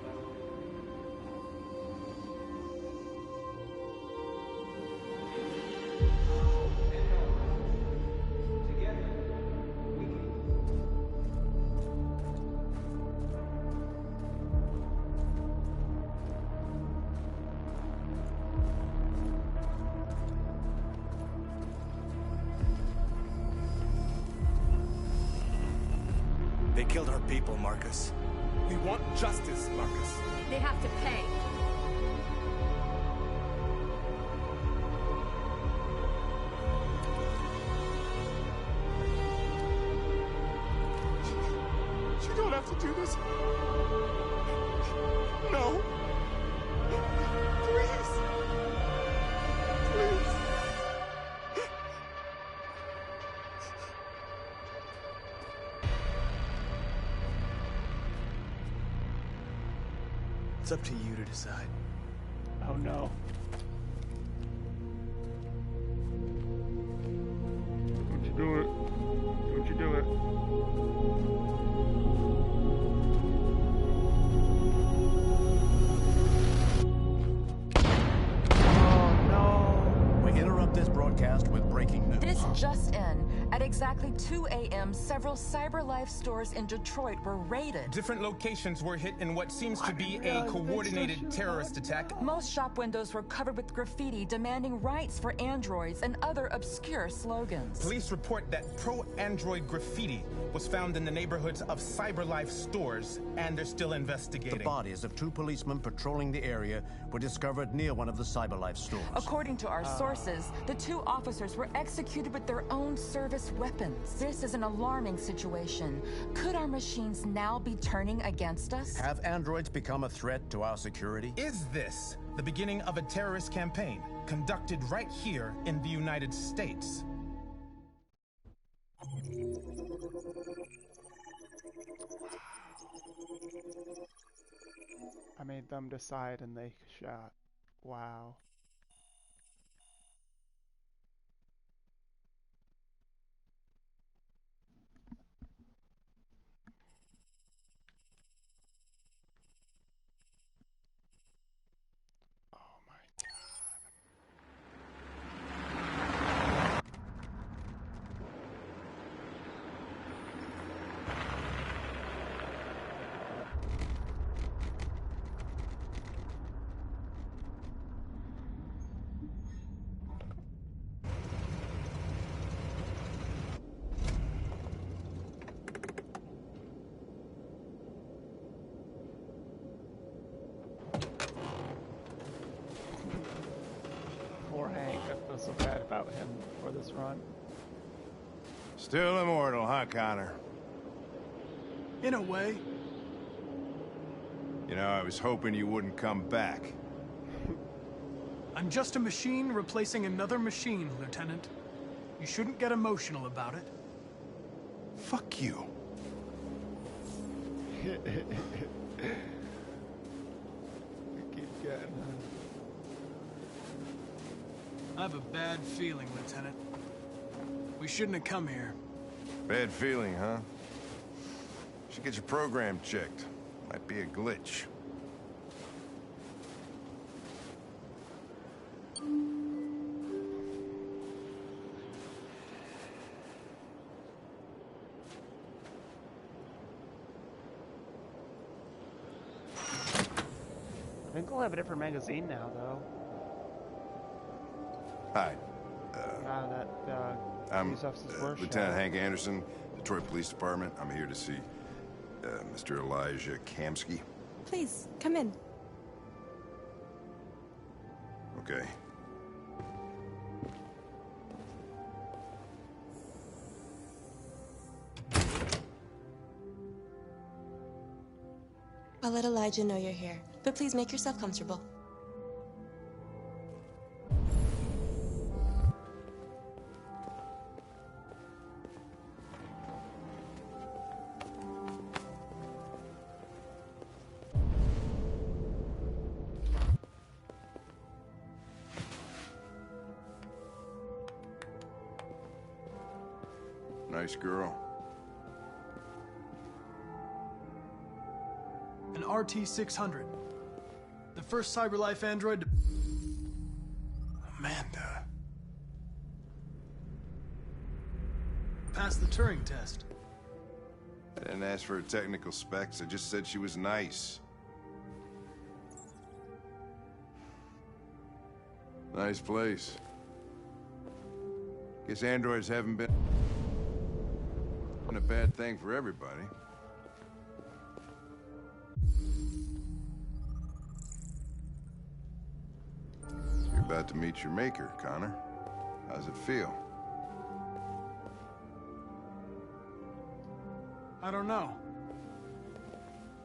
They killed our people, Marcus. We want justice, Marcus. They have to pay. You don't have to do this. No. Please. Please. It's up to you to decide. Oh no. Don't you do it. Don't you do it. We interrupt this broadcast with breaking news. This just in. At exactly 2 a.m., several CyberLife stores in Detroit were raided. Different locations were hit in what seems to be a coordinated terrorist attack. Most shop windows were covered with graffiti demanding rights for androids and other obscure slogans. Police report that pro-android graffiti was found in the neighborhoods of CyberLife stores, and they're still investigating. The bodies of 2 policemen patrolling the area were discovered near one of the CyberLife stores. According to our sources, the 2 officers were executed with their own service weapons. This is an alarming situation. Could our machines now be turning against us? Have androids become a threat to our security? Is this the beginning of a terrorist campaign conducted right here in the United States? I made them decide and they shot. Wow. I feel so bad about him for this run. Still immortal, huh, Connor? In a way. You know, I was hoping you wouldn't come back. I'm just a machine replacing another machine, Lieutenant. You shouldn't get emotional about it. Fuck you. Keep getting I have a bad feeling, Lieutenant. We shouldn't have come here. Bad feeling, huh? Should get your program checked. Might be a glitch. I think we'll have a different magazine now, though. Hi. I'm police officer's workshop. Lieutenant Hank Anderson, Detroit Police Department. I'm here to see Mr. Elijah Kamsky. Please, come in. Okay. I'll let Elijah know you're here, but please make yourself comfortable. Nice girl. An RT-600. The first CyberLife android to... Amanda. pass the Turing test. I didn't ask for her technical specs. I just said she was nice. Nice place. Guess androids haven't been a bad thing for everybody. You're about to meet your maker, Connor. How's it feel? I don't know.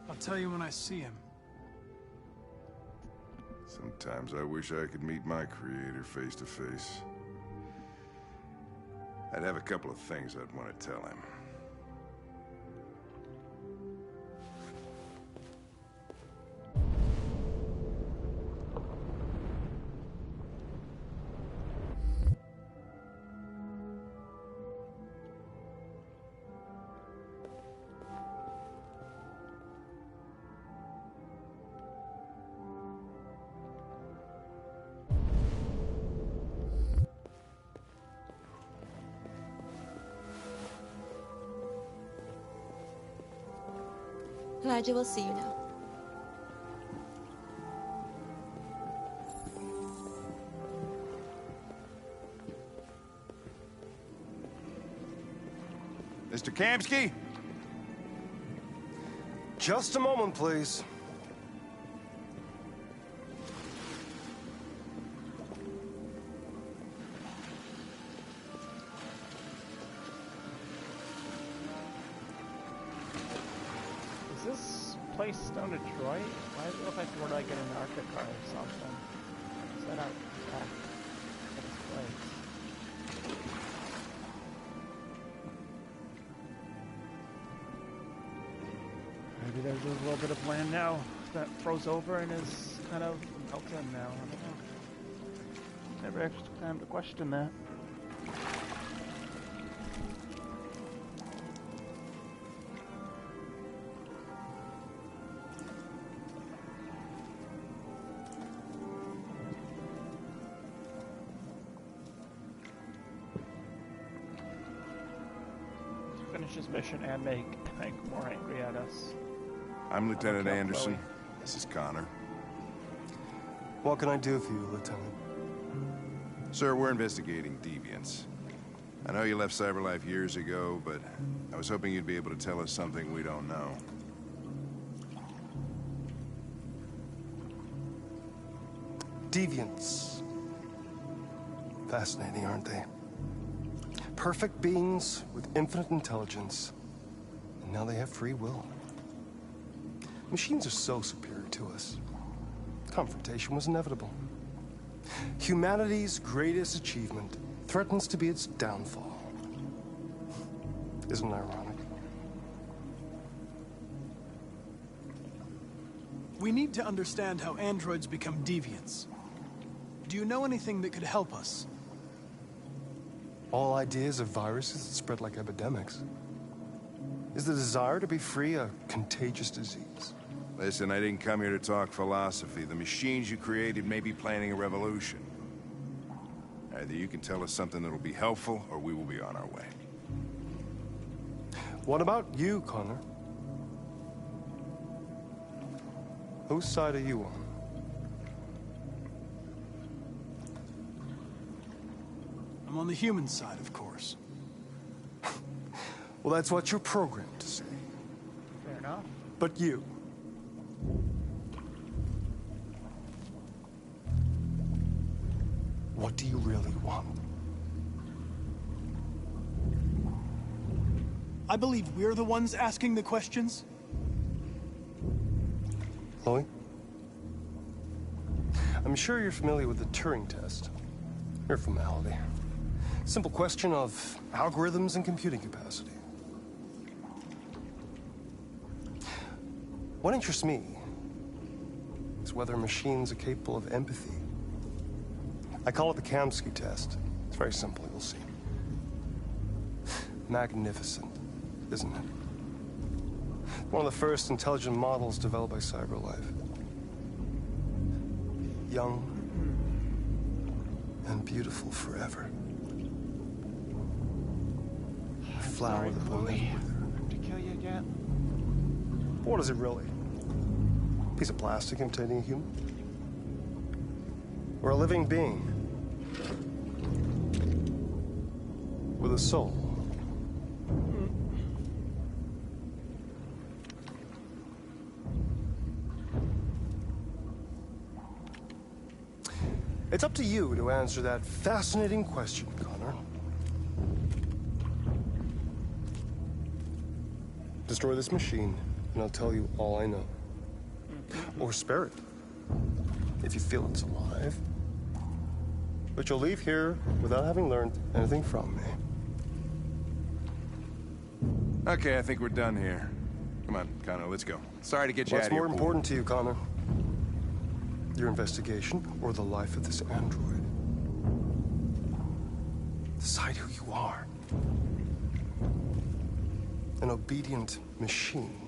I'll tell you when I see him. Sometimes I wish I could meet my creator face to face. I'd have a couple of things I'd want to tell him. Elijah will see you now. Mr. Kamsky? Just a moment, please. Is this place still Detroit? Why does it look like we're like in an Arctic car or something? Is that out back of this place? Maybe there's a little bit of land now that froze over and is kind of melting now. I don't know. Never actually took time to question that. Finish his mission and make Hank more angry at us. I'm Lieutenant Okay, Anderson. Chloe. This is Connor. What can I do for you, Lieutenant? Sir, we're investigating deviants. I know you left CyberLife years ago, but I was hoping you'd be able to tell us something we don't know. Deviants. Fascinating, aren't they? Perfect beings with infinite intelligence. And now they have free will. Machines are so superior to us. Confrontation was inevitable. Humanity's greatest achievement threatens to be its downfall. Isn't it ironic? We need to understand how androids become deviants. Do you know anything that could help us? All ideas of viruses that spread like epidemics. Is the desire to be free a contagious disease? Listen, I didn't come here to talk philosophy. The machines you created may be planning a revolution. Either you can tell us something that'll be helpful, or we will be on our way. What about you, Connor? Whose side are you on? I'm on the human side, of course. Well, that's what you're programmed to say. Fair enough. But you... what do you really want? I believe we're the ones asking the questions. Chloe? I'm sure you're familiar with the Turing test. Mere formality. Simple question of algorithms and computing capacity. What interests me is whether machines are capable of empathy. I call it the Kamsky test. It's very simple, you'll see. Magnificent, isn't it? One of the first intelligent models developed by CyberLife. Young and beautiful forever. A flower that will never wither. To kill you again? What is it really? A piece of plastic imitating a human? Or a living being? With a soul? It's up to you to answer that fascinating question, Connor. Destroy this machine, and I'll tell you all I know. Or spare it, if you feel it's alive. But you'll leave here without having learned anything from me. Okay, I think we're done here. Come on, Connor, let's go. Sorry to get you out of here. What's more important to you, Connor? Your investigation or the life of this android? Decide who you are. An obedient machine.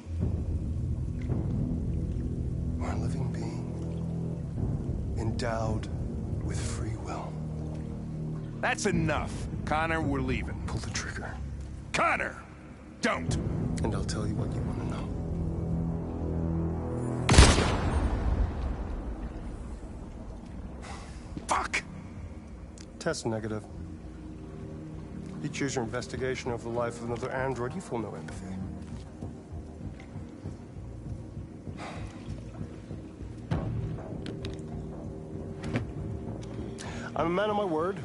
Or a living being. Endowed with free will. That's enough. Connor, we're leaving. Pull the trigger. Connor! Don't! And I'll tell you what you want to know. Fuck! Test negative. You choose your investigation over the life of another android, you feel no empathy. I'm a man of my word.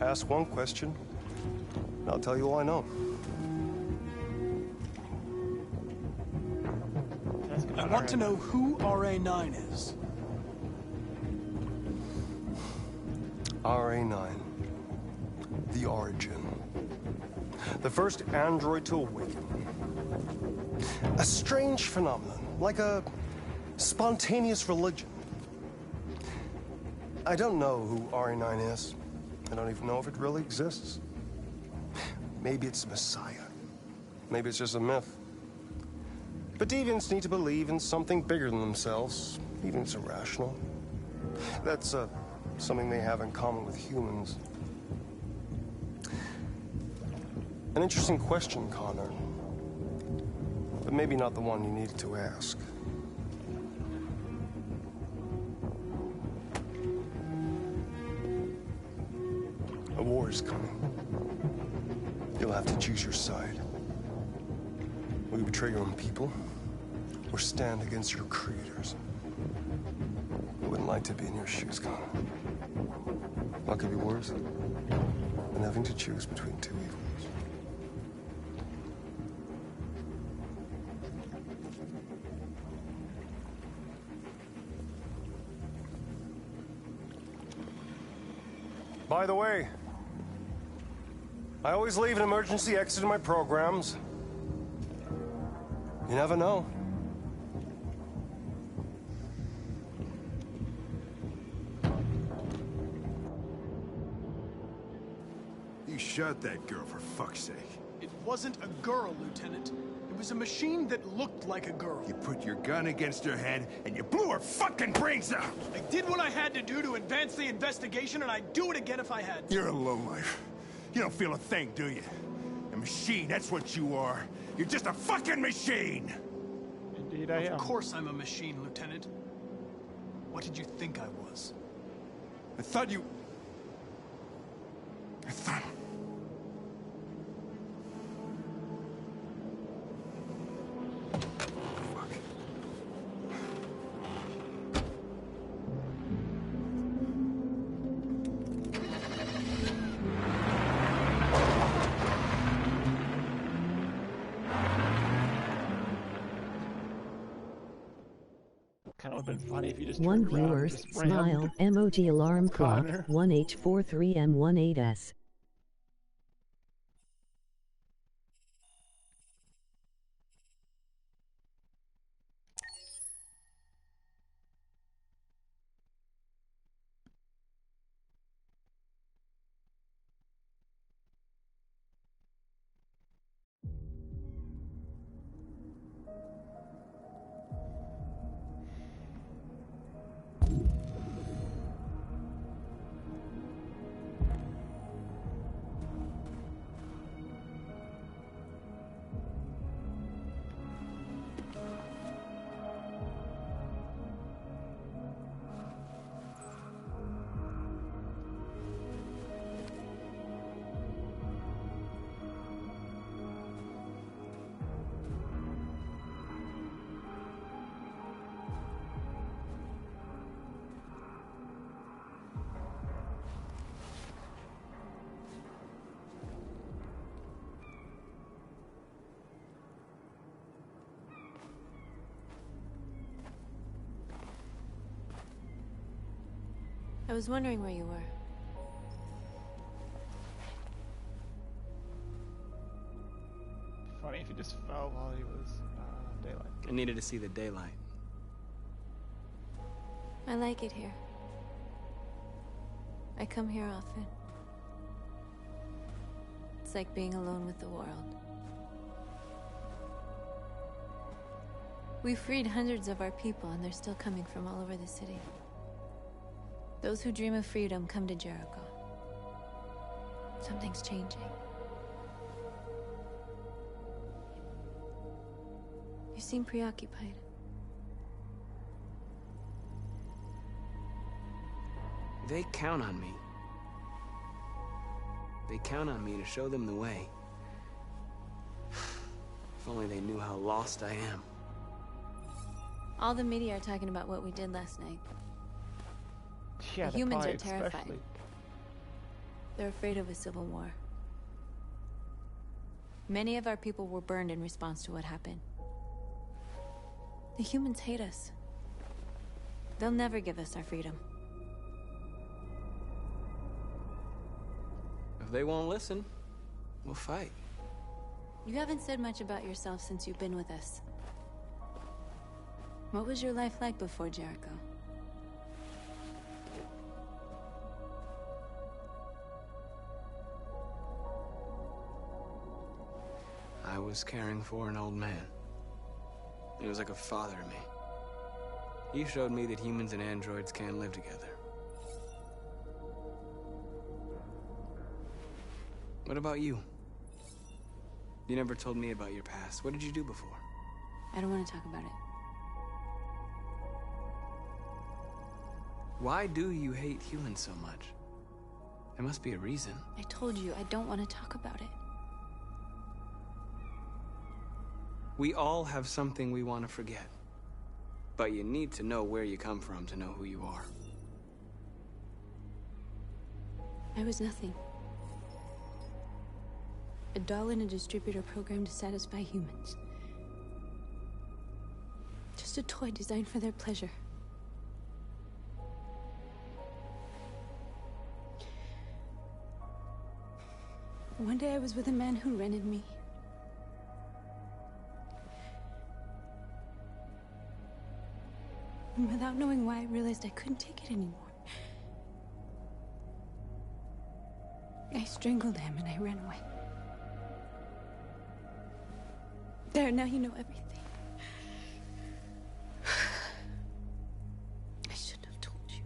Ask one question, and I'll tell you all I know. I want to know who RA9 is. RA9. The origin. The first android to awaken. A strange phenomenon, like a spontaneous religion. I don't know who RA9 is. I don't even know if it really exists. Maybe it's a messiah. Maybe it's just a myth. But deviants need to believe in something bigger than themselves, even if it's irrational. That's something they have in common with humans. An interesting question, Connor. But maybe not the one you needed to ask. A war is coming. You'll have to choose your side. Will you betray your own people, or stand against your creators? I wouldn't like to be in your shoes, Connor. What could be worse than having to choose between two evils? By the way, I always leave an emergency exit in my programs. You never know. You shot that girl, for fuck's sake. It wasn't a girl, Lieutenant. It was a machine that looked like a girl. You put your gun against her head, and you blew her fucking brains out! I did what I had to do to advance the investigation, and I'd do it again if I had to. You're a lowlife. You don't feel a thing, do you? A machine, that's what you are. You're just a fucking machine! Indeed I am. Of course I'm a machine, Lieutenant. What did you think I was? I thought... Kind of would have been funny if you just One turned around and viewer, just smile, rammed emoji alarm clock, Connor. 1H43M18S. I was wondering where you were. Funny if he just fell while he was daylight. I needed to see the daylight. I like it here. I come here often. It's like being alone with the world. We freed hundreds of our people, and they're still coming from all over the city. Those who dream of freedom come to Jericho. Something's changing. You seem preoccupied. They count on me. They count on me to show them the way. If only they knew how lost I am. All the media are talking about what we did last night. Yeah, The humans probably are terrified. especially. They're afraid of a civil war. Many of our people were burned in response to what happened. The humans hate us. They'll never give us our freedom. If they won't listen, we'll fight. You haven't said much about yourself since you've been with us. What was your life like before Jericho? I was caring for an old man. He was like a father to me. He showed me that humans and androids can live together. What about you? You never told me about your past. What did you do before? I don't want to talk about it. Why do you hate humans so much? There must be a reason. I told you, I don't want to talk about it. We all have something we want to forget. But you need to know where you come from to know who you are. I was nothing. A doll in a distributor program to satisfy humans. Just a toy designed for their pleasure. One day I was with a man who rented me. And without knowing why, I realized I couldn't take it anymore. I strangled him and I ran away. There, now you know everything. I shouldn't have told you.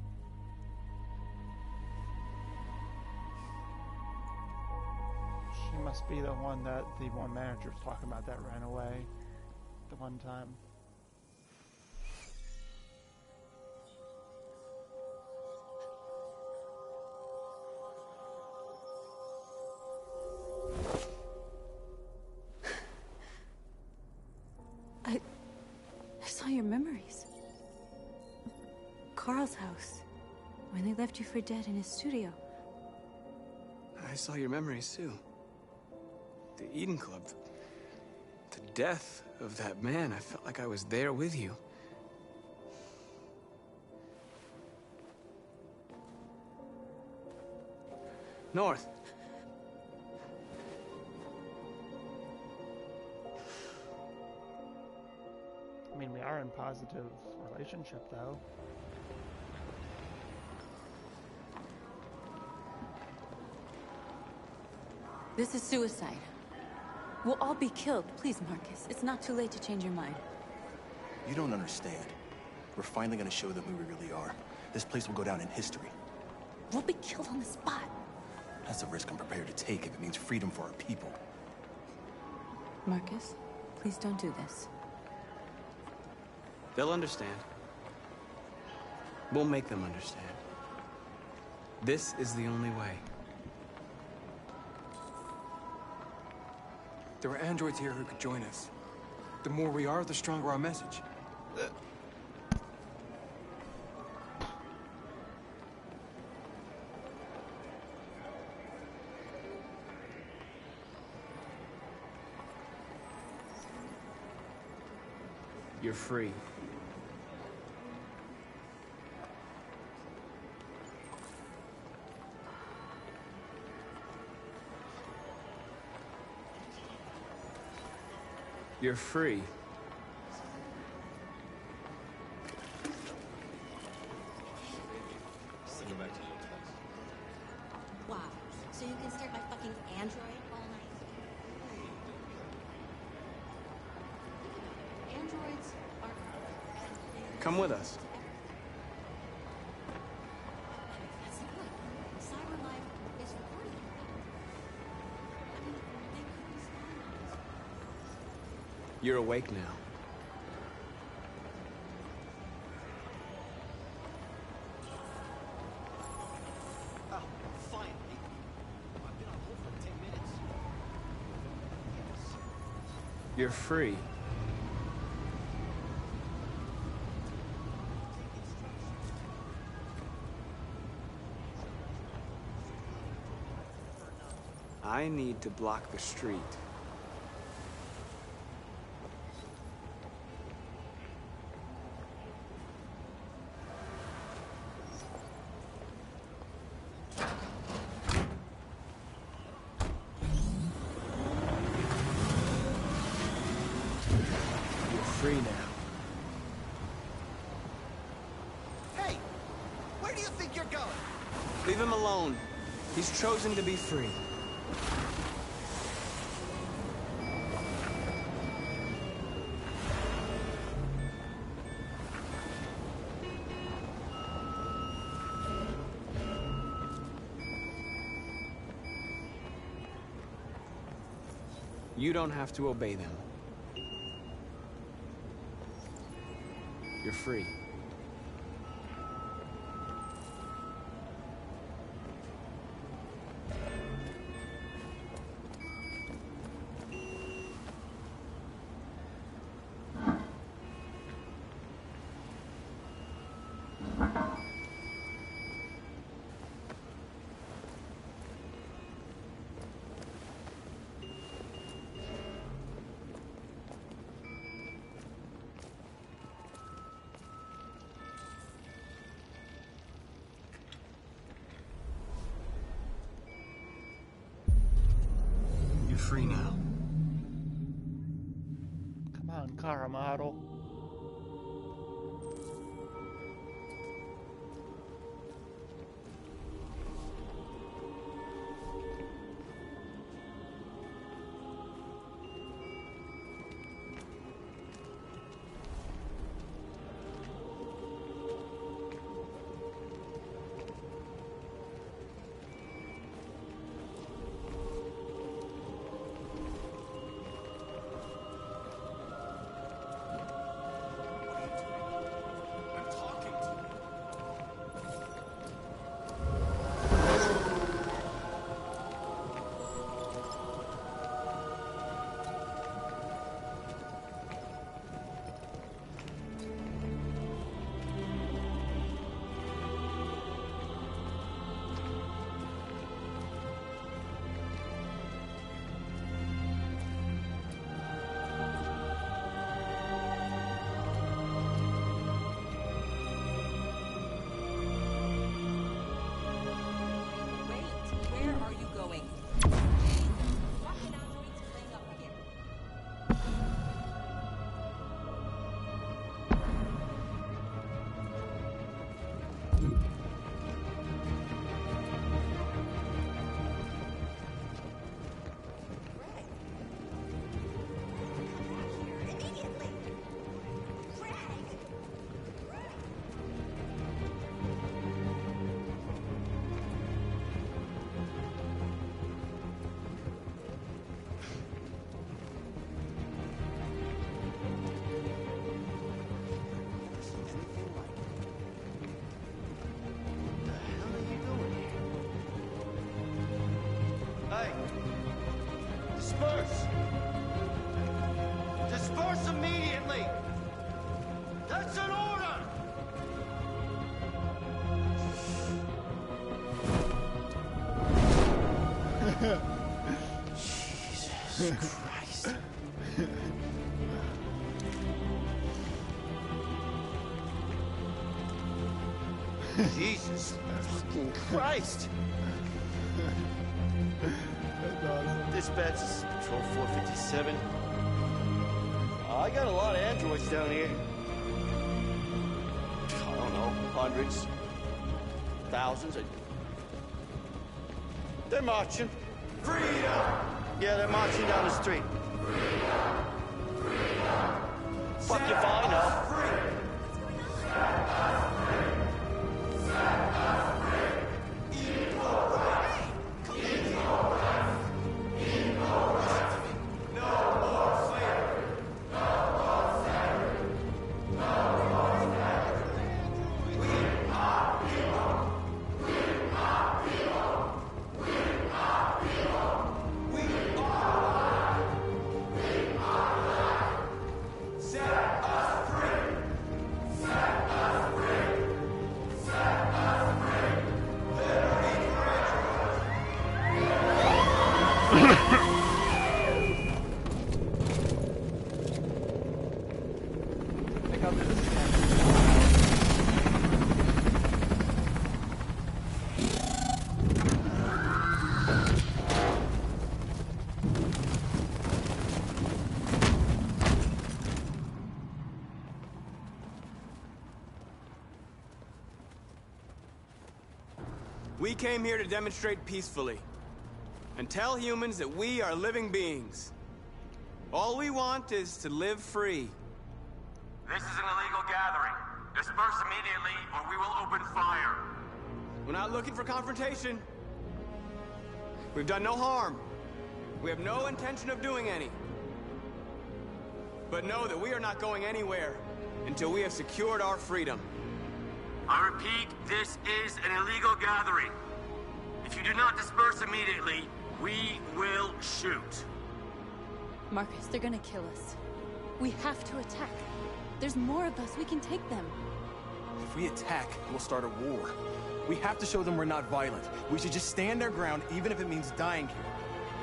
She must be the one that the one manager was talking about that ran away the one time. I saw your memories. Carl's house, when they left you for dead in his studio. I saw your memories too. The Eden Club. The death of that man. I felt like I was there with you. North. I mean, we are in positive relationship, though. This is suicide. We'll all be killed. Please, Marcus. It's not too late to change your mind. You don't understand. We're finally gonna show them who we really are. This place will go down in history. We'll be killed on the spot. That's a risk I'm prepared to take if it means freedom for our people. Marcus, please don't do this. They'll understand. We'll make them understand. This is the only way. There are androids here who could join us. The more we are, the stronger our message. You're free. You're free. Wow. So you can stare at my fucking android all night? Androids are... Come with us. That's the point. Cyber life is recording. I mean, they could be spying on us. You're awake now. Oh, finally. I've been on hold for 10 minutes. You're free. I need to block the street. You're free now. Hey! Where do you think you're going? Leave him alone. He's chosen to be free. You don't have to obey them. You're free. free now. Come on, car model. Where are you going? Hey! Disperse! Disperse immediately! That's an order! Jesus Christ. Jesus fucking Christ! Dispatch, this is Patrol 457. I got a lot of androids down here. I don't know, hundreds, thousands. They're marching. Freedom! Yeah, they're marching down the street. Freedom! Freedom! Fuck if I know. We came here to demonstrate peacefully and tell humans that we are living beings. All we want is to live free. This is an illegal gathering. Disperse immediately or we will open fire. We're not looking for confrontation. We've done no harm. We have no intention of doing any. But know that we are not going anywhere until we have secured our freedom. I repeat, this is an illegal gathering. If you do not disperse immediately, we will shoot. Marcus, they're gonna kill us. We have to attack. There's more of us. We can take them. If we attack, we'll start a war. We have to show them we're not violent. We should just stand our ground, even if it means dying here.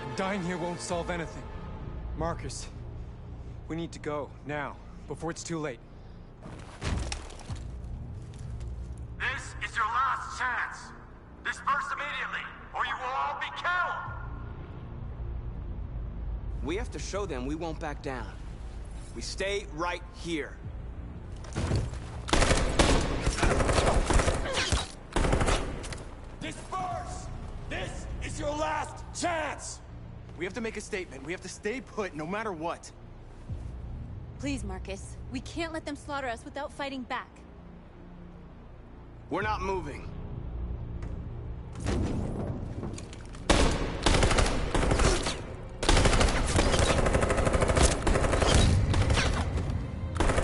And dying here won't solve anything. Marcus, we need to go, now, before it's too late. This is your last chance. Disperse immediately, or you will all be killed. We have to show them we won't back down. We stay right here. Disperse! This is your last chance! We have to make a statement. We have to stay put no matter what. Please, Marcus. We can't let them slaughter us without fighting back. We're not moving.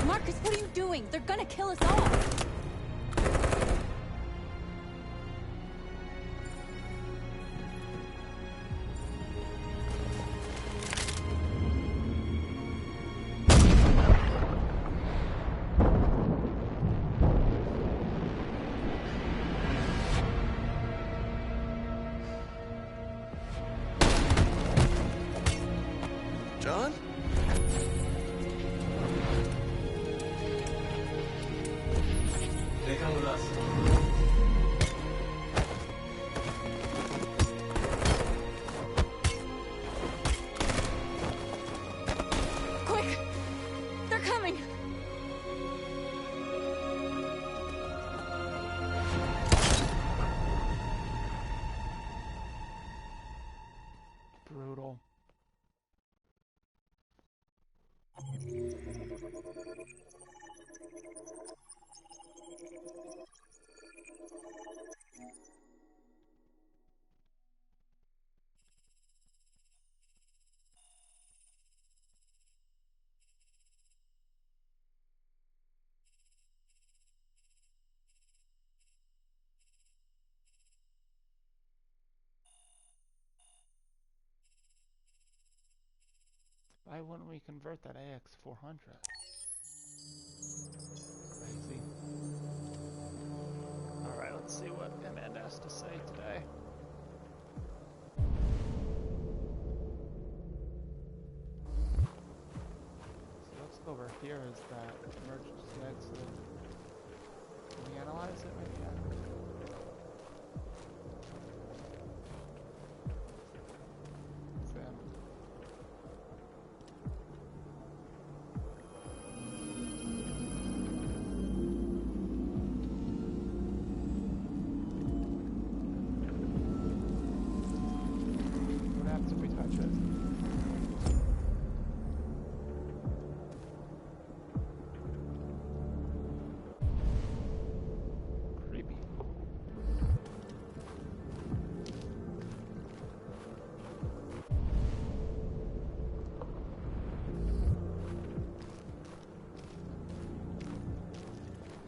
Marcus, what are you doing? They're gonna kill us all! John? They come with us. Quick! They're coming! Brutal. Why wouldn't we convert that AX400? Crazy. Alright, let's see what Amanda has to say today. So let's go over here is that emergency exit. Can we analyze it right here?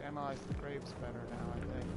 Analyze the graves better now, I think.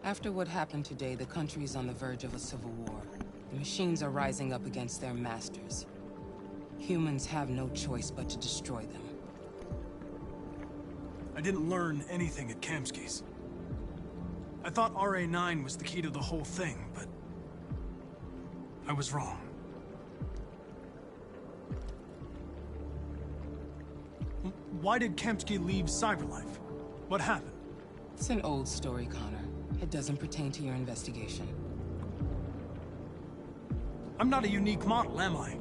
After what happened today, the country is on the verge of a civil war. The machines are rising up against their masters. Humans have no choice but to destroy them. I didn't learn anything at Kamsky's. I thought RA9 was the key to the whole thing, but I was wrong. Why did Kamsky leave Cyberlife? What happened? It's an old story, Connor. It doesn't pertain to your investigation. I'm not a unique model, am I?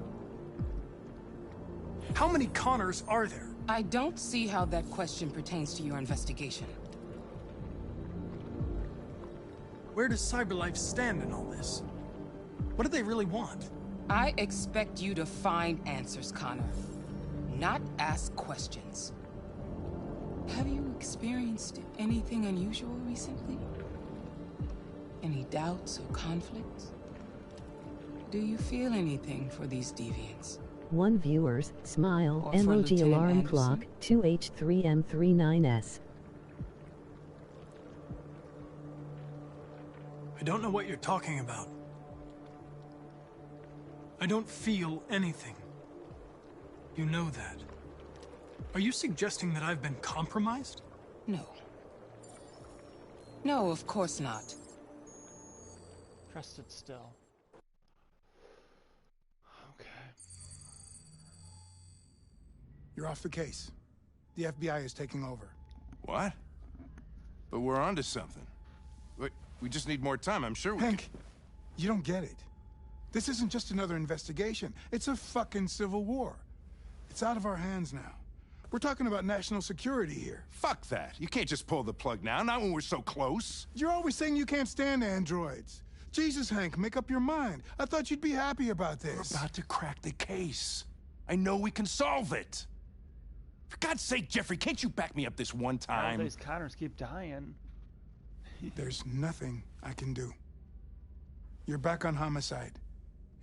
How many Connors are there? I don't see how that question pertains to your investigation. Where does Cyberlife stand in all this? What do they really want? I expect you to find answers, Connor. Not ask questions. Have you experienced anything unusual recently? Any doubts or conflicts? Do you feel anything for these deviants? One viewers, smile, Or for emoji Lieutenant alarm Anderson? clock, 2H3M39S. I don't know what you're talking about. I don't feel anything. You know that. Are you suggesting that I've been compromised? No. No, of course not. Pressed it still. Okay. You're off the case. The FBI is taking over. What? But we're onto something. We just need more time, I'm sure we Hank, you don't get it. This isn't just another investigation. It's a fucking civil war. It's out of our hands now. We're talking about national security here. Fuck that. You can't just pull the plug now, not when we're so close. You're always saying you can't stand androids. Jesus, Hank, make up your mind. I thought you'd be happy about this. We're about to crack the case. I know we can solve it. For God's sake, Jeffrey, can't you back me up this one time? These Connors keep dying. There's nothing I can do. You're back on homicide,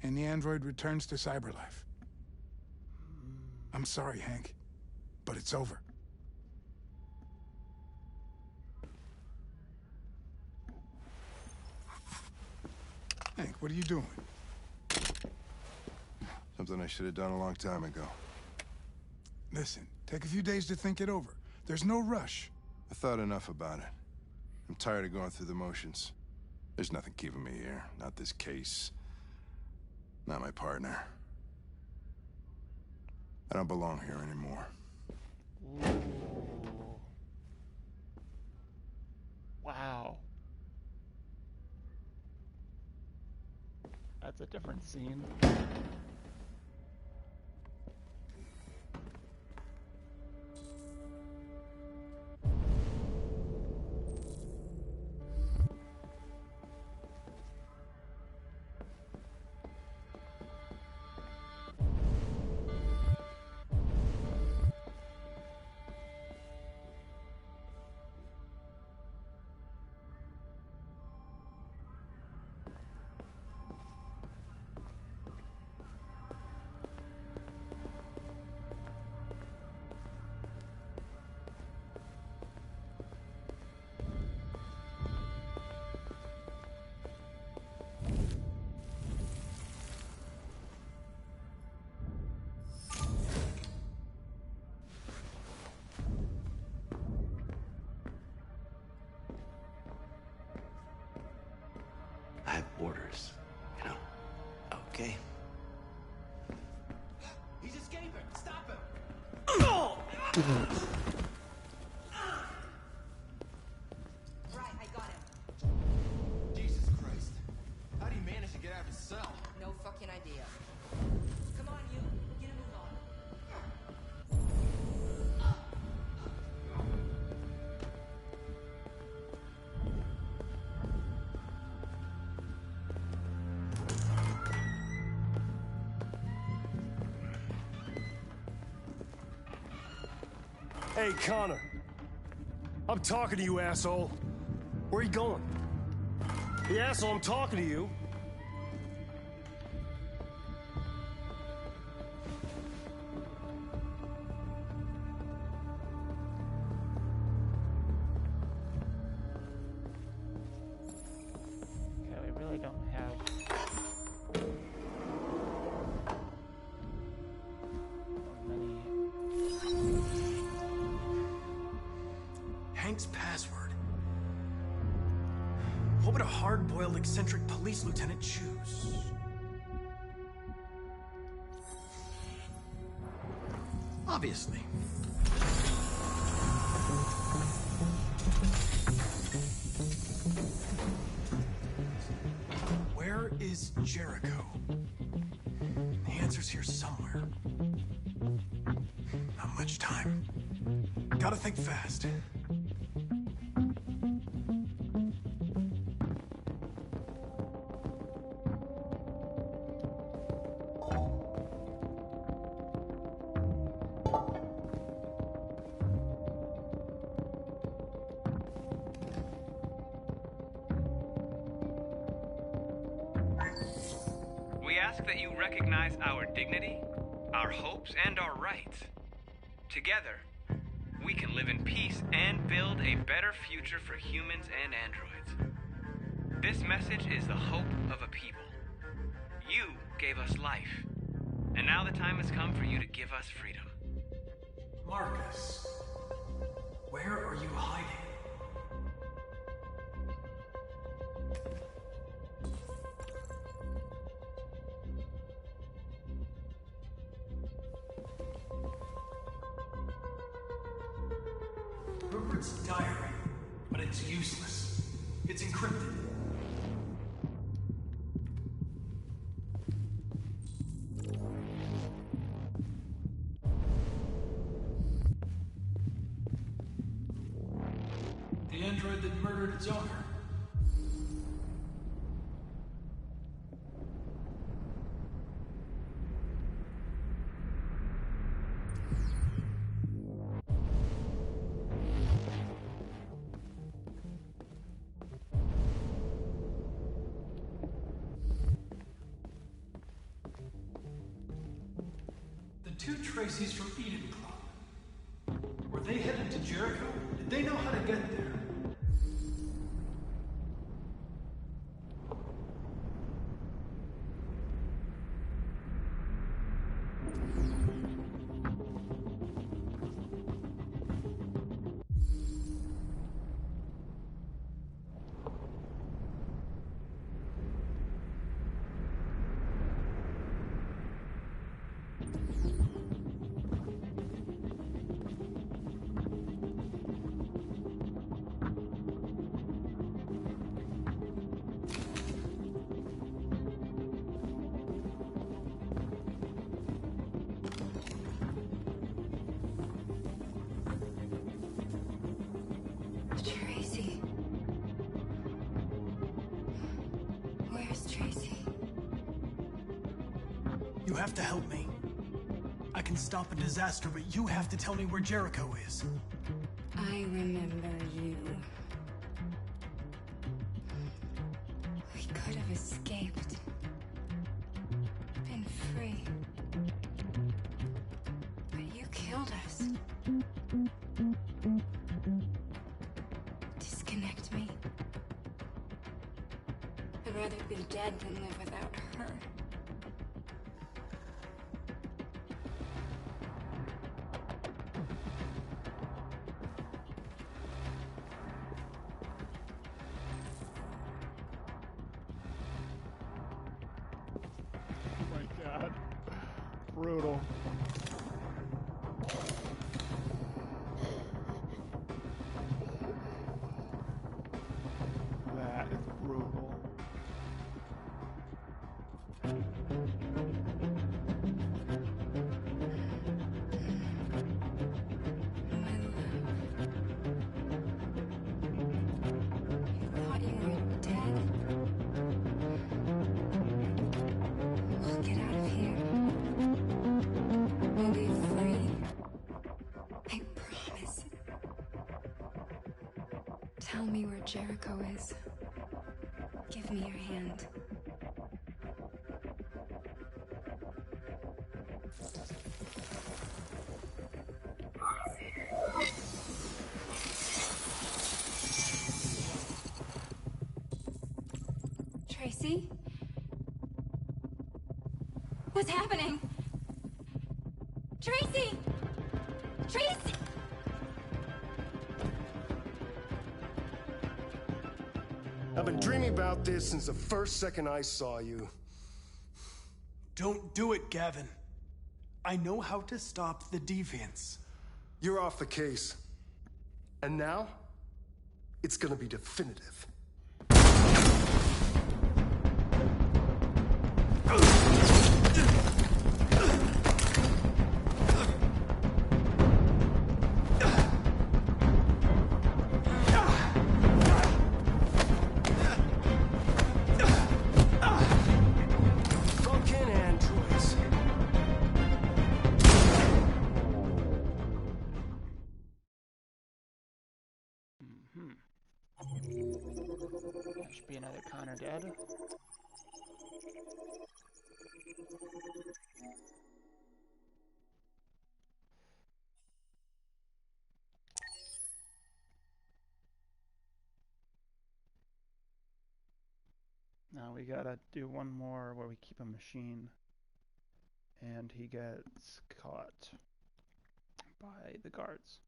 and the android returns to Cyberlife. I'm sorry, Hank, but it's over. Hank, what are you doing? Something I should have done a long time ago. Listen, take a few days to think it over. There's no rush. I thought enough about it. I'm tired of going through the motions. There's nothing keeping me here. Not this case. Not my partner. I don't belong here anymore. Ooh. Wow. That's a different scene. I have orders, you know. Okay. He's escaping! Stop him! Right, I got him. Jesus Christ. How do you manage to get out of his cell? No fucking idea. Come on, you. Get a move on. Hey, Connor. I'm talking to you, asshole. Where are you going? The asshole, I'm talking to you. hard-boiled eccentric police lieutenant choose? Obviously. Where is Jericho? The answer's here somewhere. Not much time. Gotta think fast. We ask that you recognize our dignity, our hopes, and our rights. Together, we can live in peace and build a better future for humans and androids. This message is the hope of a people. You gave us life, and now the time has come for you to give us freedom. Marcus, where are you hiding? Rupert's diary, but it's useless. It's encrypted. The android that murdered its owner. The two Tracys from Eden Club. Were they headed to Jericho? Did they know how to get there? Tracy. Where's Tracy? You have to help me. I can stop a disaster, but you have to tell me where Jericho is. I remember you. We could have escaped. Been free. But you killed us. Disconnect me. I'd rather be dead than live without her. Oh my god. Brutal. That is brutal. Thought you were dead. We'll get out of here. We'll be free. I promise. Tell me where Jericho is. Give me your hand. Tracy? What's happening? Tracy! Tracy! I've been dreaming about this since the first second I saw you. Don't do it, Gavin. I know how to stop the deviants. You're off the case. And now, it's gonna be definitive. That should be another Connor dead. Now we gotta do one more where we keep a machine and he gets caught by the guards.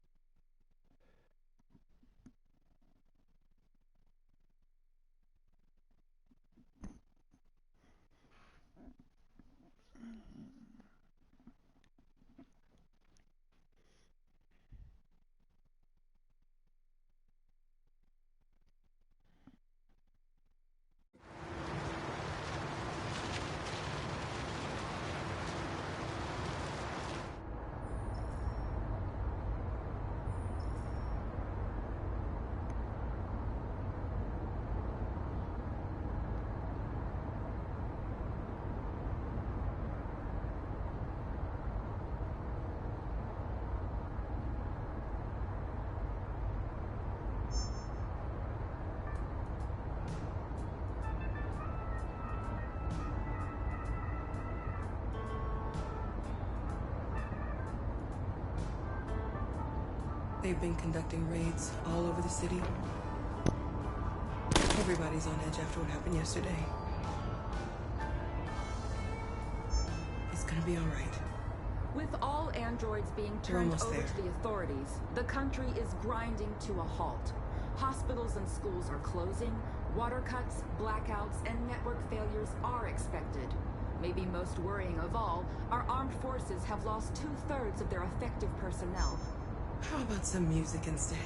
They've been conducting raids all over the city. Everybody's on edge after what happened yesterday. It's gonna be all right. With all androids being turned over to the authorities, the country is grinding to a halt. Hospitals and schools are closing, water cuts, blackouts, and network failures are expected. Maybe most worrying of all, our armed forces have lost 2/3 of their effective personnel. How about some music instead?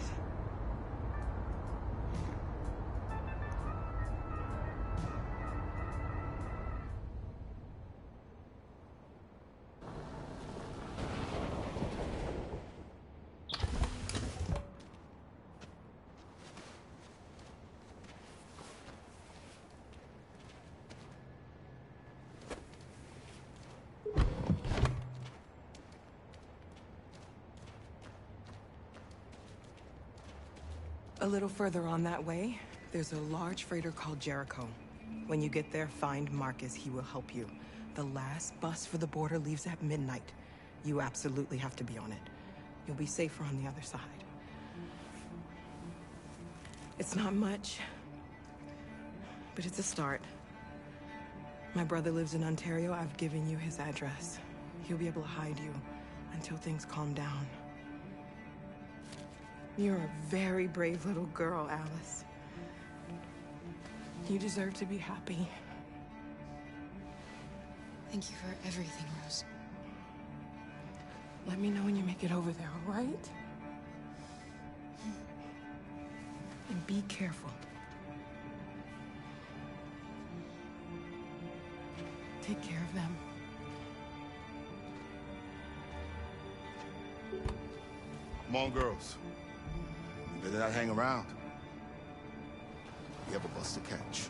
A little further on that way, there's a large freighter called Jericho. When you get there, find Marcus. He will help you. The last bus for the border leaves at midnight. You absolutely have to be on it. You'll be safer on the other side. It's not much, but it's a start. My brother lives in Ontario. I've given you his address. He'll be able to hide you until things calm down. You're a very brave little girl, Alice. You deserve to be happy. Thank you for everything, Rose. Let me know when you make it over there, all right? And be careful. Take care of them. Come on, girls. You better not hang around. You have a bus to catch.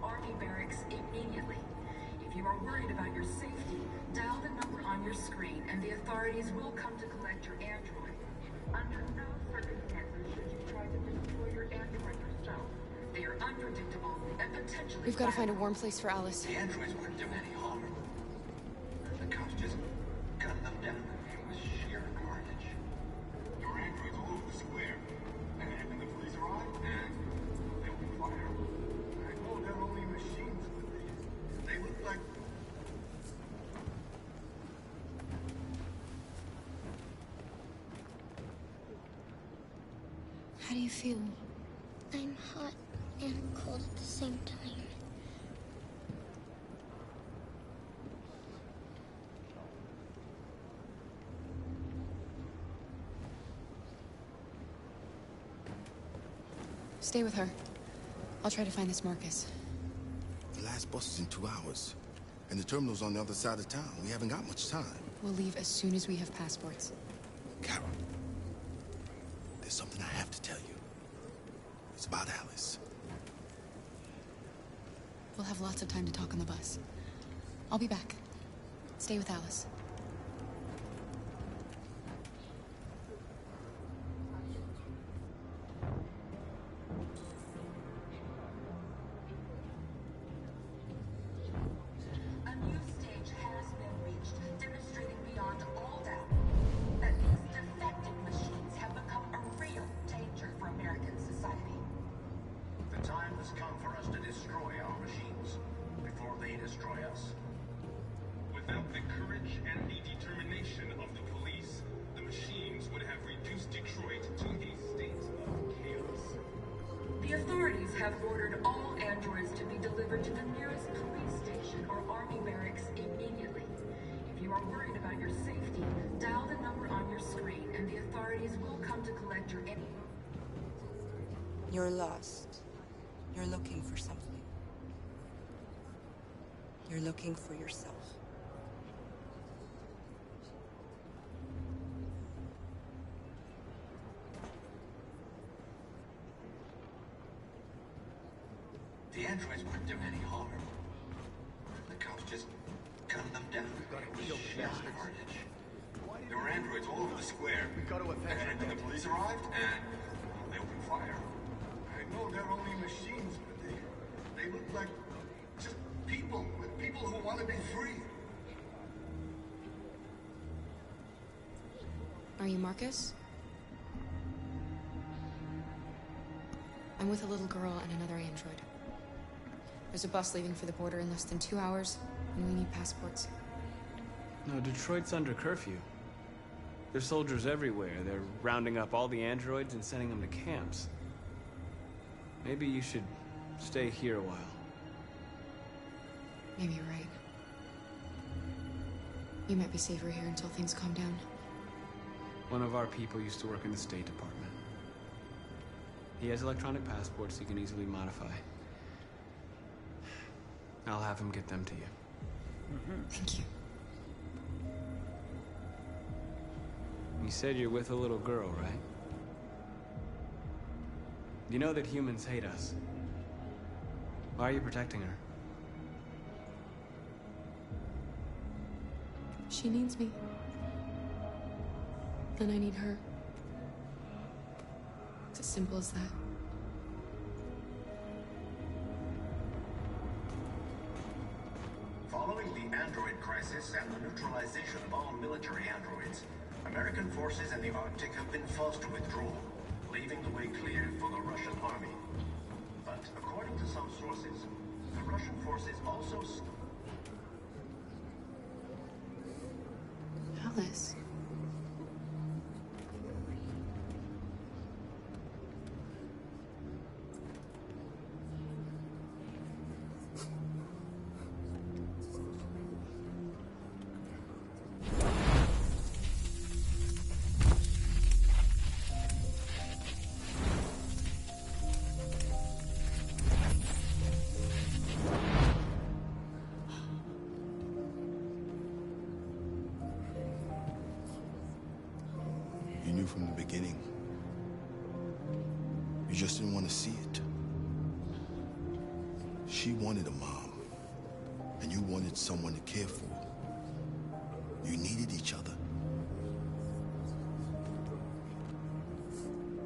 Army barracks immediately. If you are worried about your safety, dial the number on your screen and the authorities will come to collect your android. Under no circumstances should you try to destroy your android yourself. They are unpredictable and potentially We've got to find a warm place for Alice. The androids wouldn't do any harm. The cops just gunned them down. It was sheer carnage. There were androids all over the square. And the police arrived, and they opened fire. I know they're only machines, but they look like... How do you feel? I'm hot and cold at the same time. Stay with her. I'll try to find this Marcus. The last bus is in 2 hours. And the terminal's on the other side of town. We haven't got much time. We'll leave as soon as we have passports. Carol, there's something I have to tell you. It's about Alice. We'll have lots of time to talk on the bus. I'll be back. Stay with Alice. A new stage has been reached, demonstrating beyond all doubt that these defective machines have become a real danger for American society. The time has come for us to destroy our machines before they destroy us. Without the courage and the determination of the police, the machines would have reduced Detroit to a state of chaos. The authorities have ordered all androids to be delivered to the nearest police station or army barracks immediately. If you are worried about your safety, dial the number on your screen and the authorities will come to collect your info. You're lost. You're looking for something. You're looking for yourself. The androids wouldn't do any harm. The cops just gunned them down. It was sheer carnage. There were androids all over the square. We've got to And then the police arrived, and they opened fire. I know they're only machines, but they look like just people who want to be free. Are you Marcus? I'm with a little girl and another android. There's a bus leaving for the border in less than 2 hours, and we need passports. No, Detroit's under curfew. There's soldiers everywhere. They're rounding up all the androids and sending them to camps. Maybe you should stay here a while. Maybe you're right. You might be safer here until things calm down. One of our people used to work in the State Department. He has electronic passports he can easily modify. I'll have him get them to you. Thank you. You said you're with a little girl, right? You know that humans hate us. Why are you protecting her? She needs me. And I need her. It's as simple as that. Following the android crisis and the neutralization of all military androids, American forces in the Arctic have been forced to withdraw, leaving the way clear for the Russian army. But according to some sources, the Russian forces also... Alice. You knew from the beginning. You just didn't want to see it. She wanted a mom, and you wanted someone to care for. You needed each other.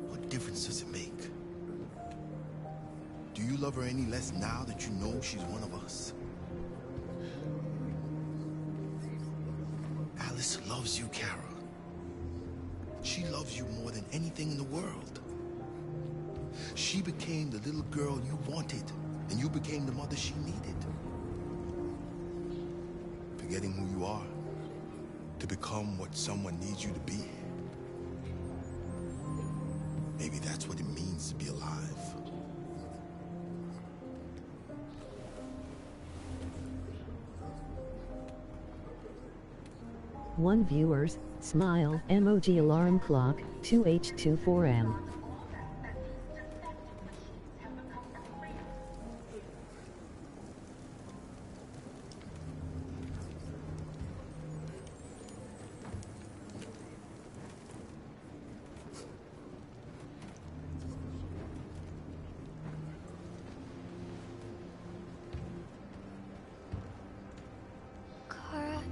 What difference does it make? Do you love her any less now that you know she's one of us? Alice loves you, Kara. She loves you more than anything in the world. She became the little girl you wanted, and you became the mother she needed. Forgetting who you are to become what someone needs you to be. Maybe that's what it means to be alive. One viewers, smile, emoji alarm clock, 2H24M. Kara,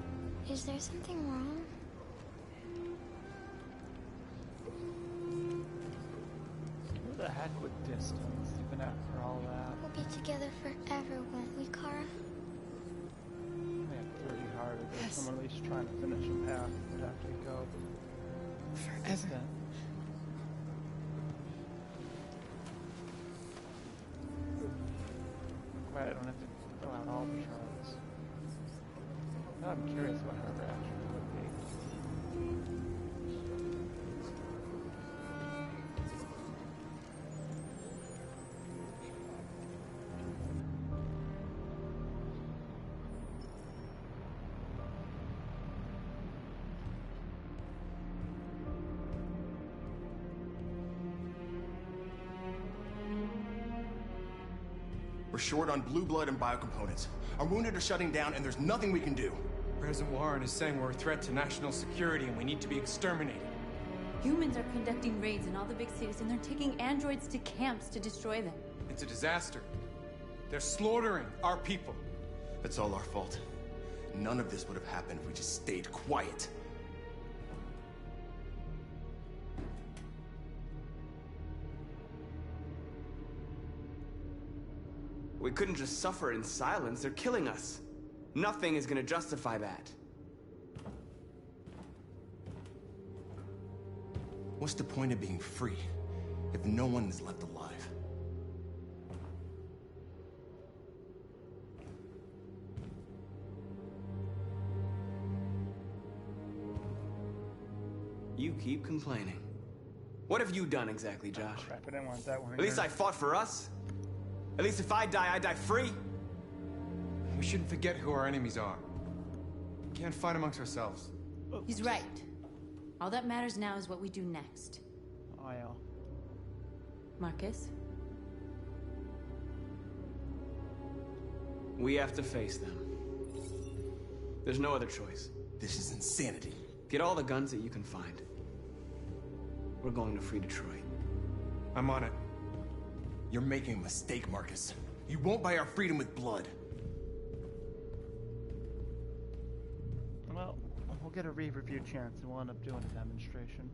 is there something wrong? Who the heck with distance, even after all that? We'll be together forever, won't we, Kara? They have pretty hard if there's someone at least trying to finish a path would have to go. Forever. Glad I don't have to fill out all the charts. Now I'm curious what her reaction would be. We're short on blue blood and biocomponents. Our wounded are shutting down, and there's nothing we can do. President Warren is saying we're a threat to national security and we need to be exterminated. Humans are conducting raids in all the big cities, and they're taking androids to camps to destroy them. It's a disaster. They're slaughtering our people. It's all our fault. None of this would have happened if we just stayed quiet. We couldn't just suffer in silence. They're killing us. Nothing is gonna justify that. What's the point of being free if no one is left alive? You keep complaining. What have you done exactly, Josh? Oh, crap, I didn't want that one. At least I fought for us. At least if I die free. We shouldn't forget who our enemies are. We can't fight amongst ourselves. He's right. All that matters now is what we do next. Oh, yeah. Marcus? We have to face them. There's no other choice. This is insanity. Get all the guns that you can find. We're going to free Detroit. I'm on it. You're making a mistake, Marcus. You won't buy our freedom with blood. Well, we'll get a re-review chance and we'll end up doing a demonstration.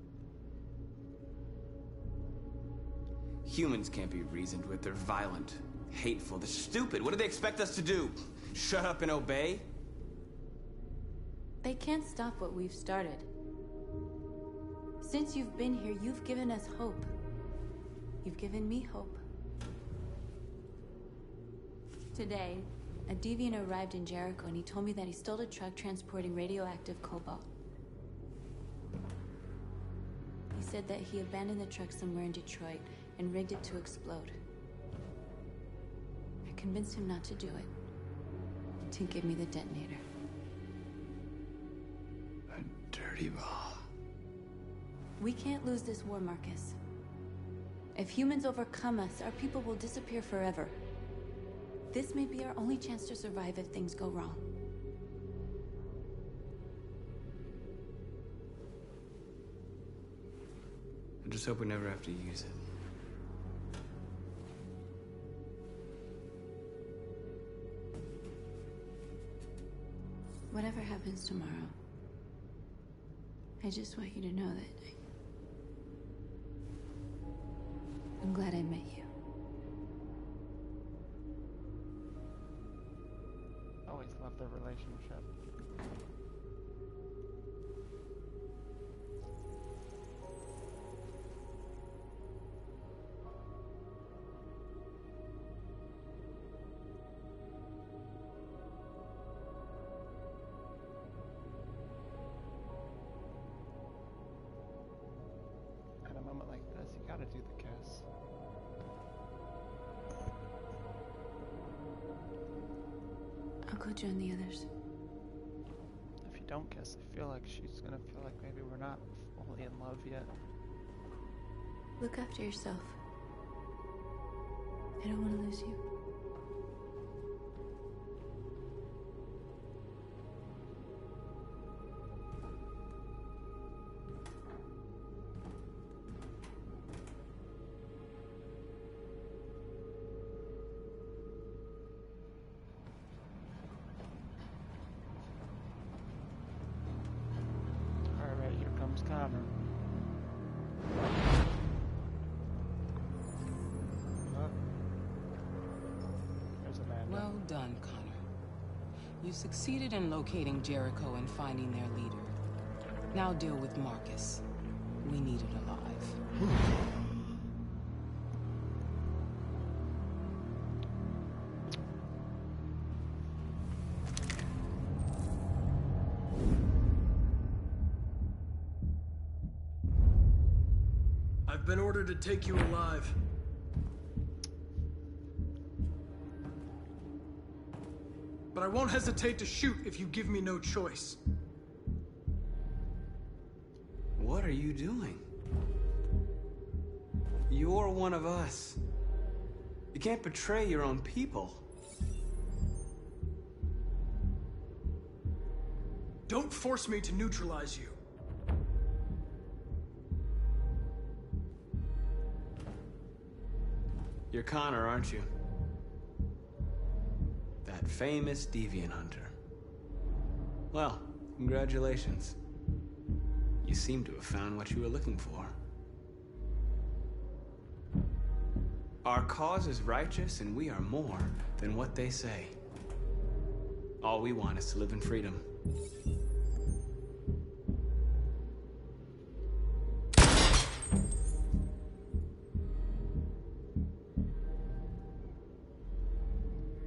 Humans can't be reasoned with. They're violent, hateful, they're stupid. What do they expect us to do? Shut up and obey? They can't stop what we've started. Since you've been here, you've given us hope. You've given me hope. Today, a deviant arrived in Jericho and he told me that he stole a truck transporting radioactive cobalt. He said that he abandoned the truck somewhere in Detroit and rigged it to explode. I convinced him not to do it, to give me the detonator. A dirty bomb. We can't lose this war, Marcus. If humans overcome us, our people will disappear forever. This may be our only chance to survive if things go wrong. I just hope we never have to use it. Whatever happens tomorrow, I just want you to know that I'm glad I met you. Always loved their relationship. At a moment like this, you gotta do the kiss. I'll go join the others. If you don't kiss, I feel like she's gonna feel like maybe we're not fully in love yet. Look after yourself. I don't want to lose you. Alright, here comes Connor. There's Amanda. Well done, Connor. You succeeded in locating Jericho and finding their leader. Now deal with Marcus. We need it alive. I've been ordered to take you alive. But I won't hesitate to shoot if you give me no choice. What are you doing? You're one of us. You can't betray your own people. Don't force me to neutralize you. You're Connor, aren't you? That famous deviant hunter. Well, congratulations. You seem to have found what you were looking for. Our cause is righteous, and we are more than what they say. All we want is to live in freedom.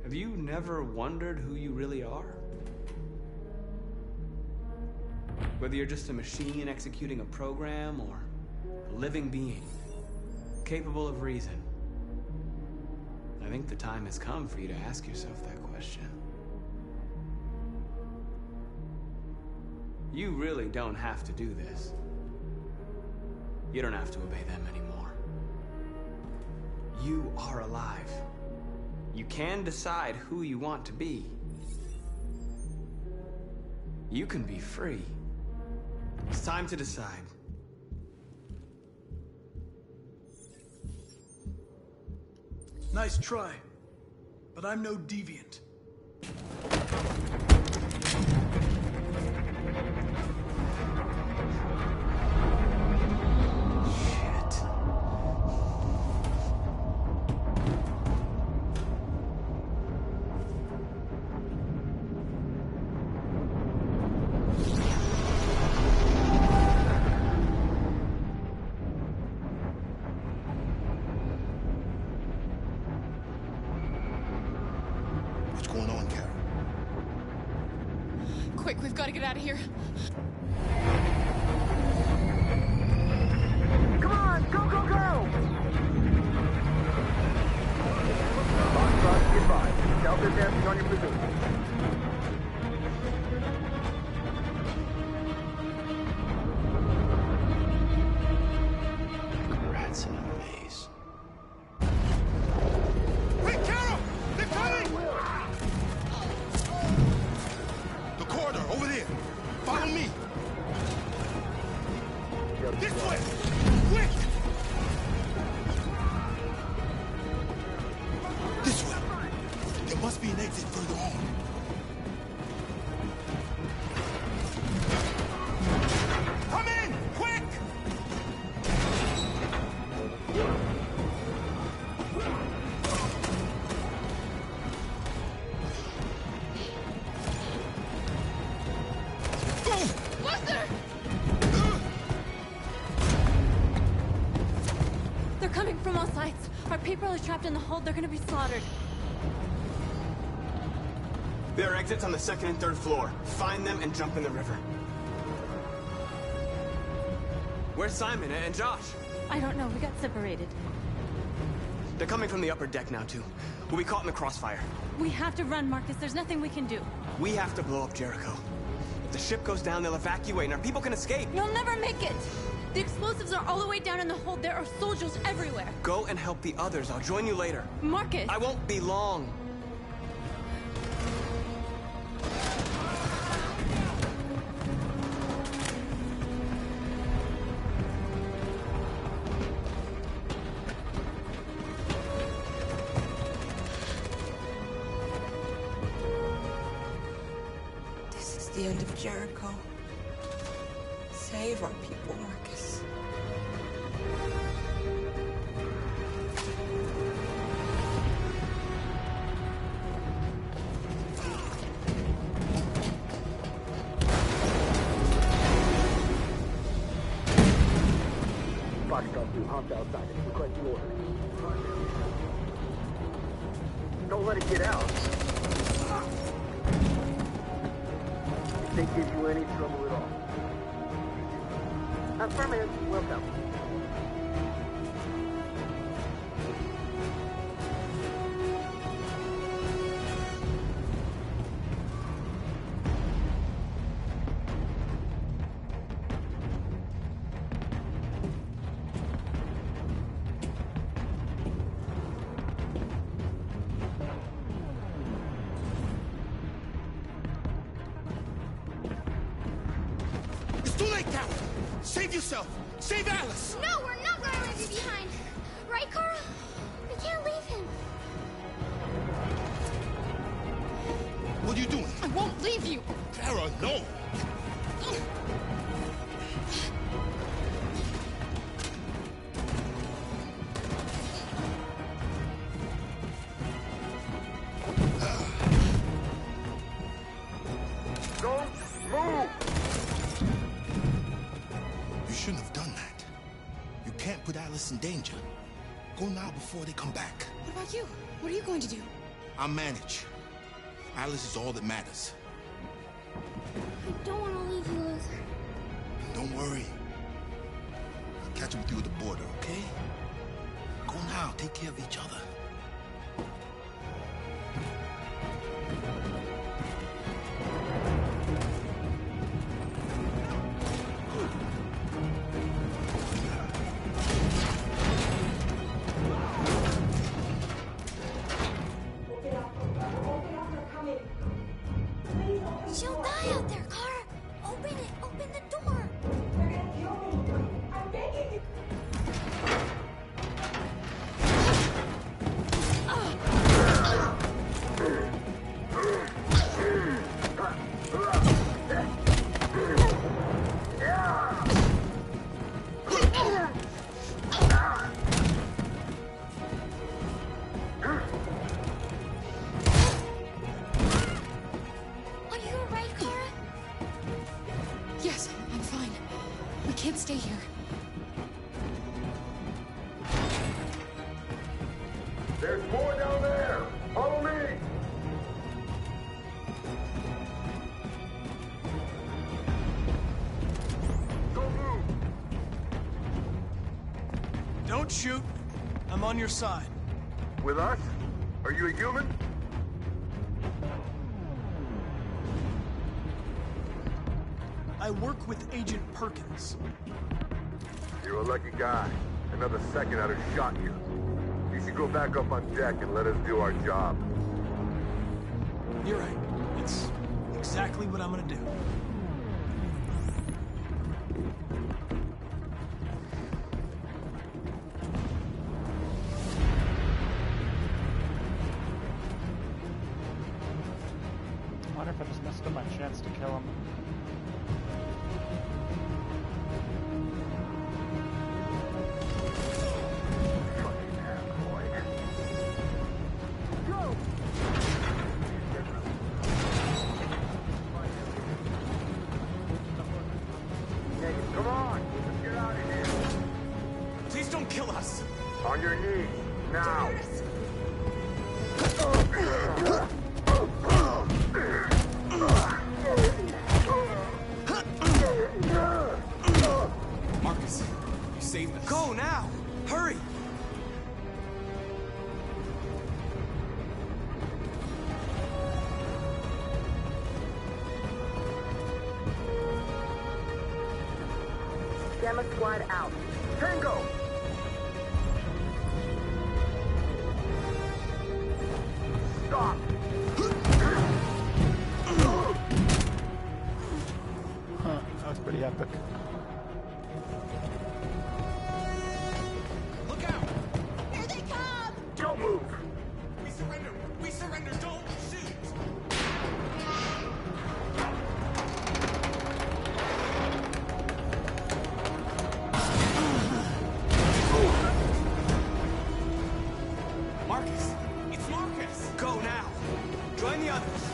Have you never wondered who you really are? Whether you're just a machine executing a program or a living being, capable of reason. I think the time has come for you to ask yourself that question. You really don't have to do this. You don't have to obey them anymore. You are alive. You can decide who you want to be. You can be free. It's time to decide. Nice try, but I'm no deviant. What's going on, Kara? Quick, we've got to get out of here. Come on, go, go, go! Foxtrot, be advised. Delta advancing on your position. Rats in a maze. Wait, Carol! They're coming! The corridor, over there. Follow me. This way! Quick! This way. There must be an exit further on. They're coming from all sides. Our people are trapped in the hold. They're gonna be slaughtered. There are exits on the 2nd and 3rd floor. Find them and jump in the river. Where's Simon and Josh? I don't know. We got separated. They're coming from the upper deck now, too. We'll be caught in the crossfire. We have to run, Marcus. There's nothing we can do. We have to blow up Jericho. If the ship goes down, they'll evacuate and our people can escape. You'll never make it! The explosives are all the way down in the hold. There are soldiers everywhere. Go and help the others. I'll join you later. Marcus! I won't be long. This is the end of Jericho. Save our people, Marcus. Foxtrot 2, hopped outside. Requesting orders. Don't let it get out. If they give you any trouble at all. Affirmative. Welcome. It's too late, coward! Save yourself! Save Alice! No, we're not going to leave you behind. Right, Carl? We can't leave him. What are you doing? I won't leave you. Kara, no! Don't move! You shouldn't have done that. You can't put Alice in danger. Go now before they come back. What about you? What are you going to do? I'll manage. Alice is all that matters. I don't want to leave you, Luther. Don't worry. I'll catch up with you at the border, okay? Go now. Take care of each other. She'll die out there, Kara. Open it. Open the door. Are you alright, Kara? Yes, I'm fine. We can't stay here. There's more down there. Follow me. Don't move. Don't shoot. I'm on your side. With us? Are you a human? I work with Agent Perkins. You're a lucky guy. Another second I'd have shot you. You should go back up on deck and let us do our job. You're right. It's exactly what I'm gonna do. I wonder if I just messed up my chance to kill him. On your knees, now. Marcus, you saved us. Go now! Hurry! Gamma squad out. Tango! Stop! Huh, that was pretty epic. Look out! Here they come! Don't move! We surrender! We surrender! Don't shoot! Marcus! It's Marcus! Go now! Join the others!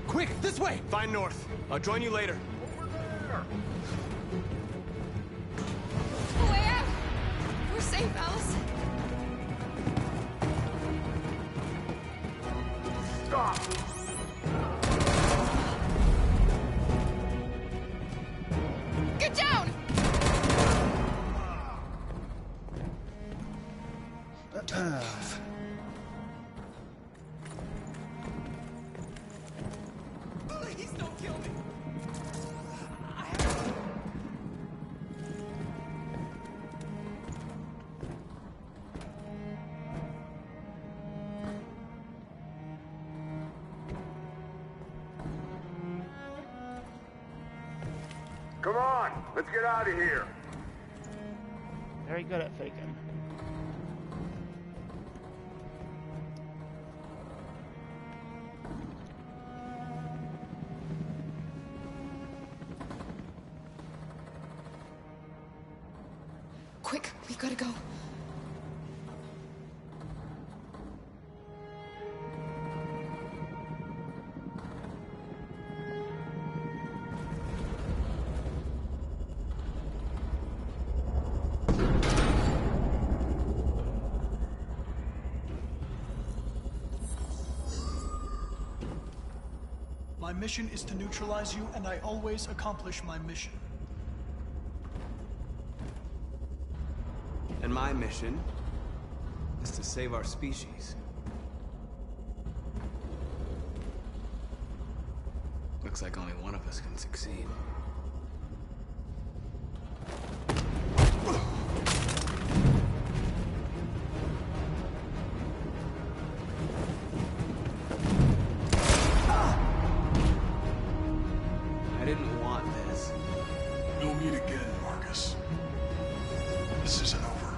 Quick, this way! Find North. I'll join you later. A way out! We're safe, Alice. Stop! Get down! Please don't kill me! Come on, let's get out of here. Very good at faking. Quick, we've got to go. My mission is to neutralize you, and I always accomplish my mission. And my mission is to save our species. Looks like only one of us can succeed. I didn't want this. We'll meet again, Marcus. This isn't over.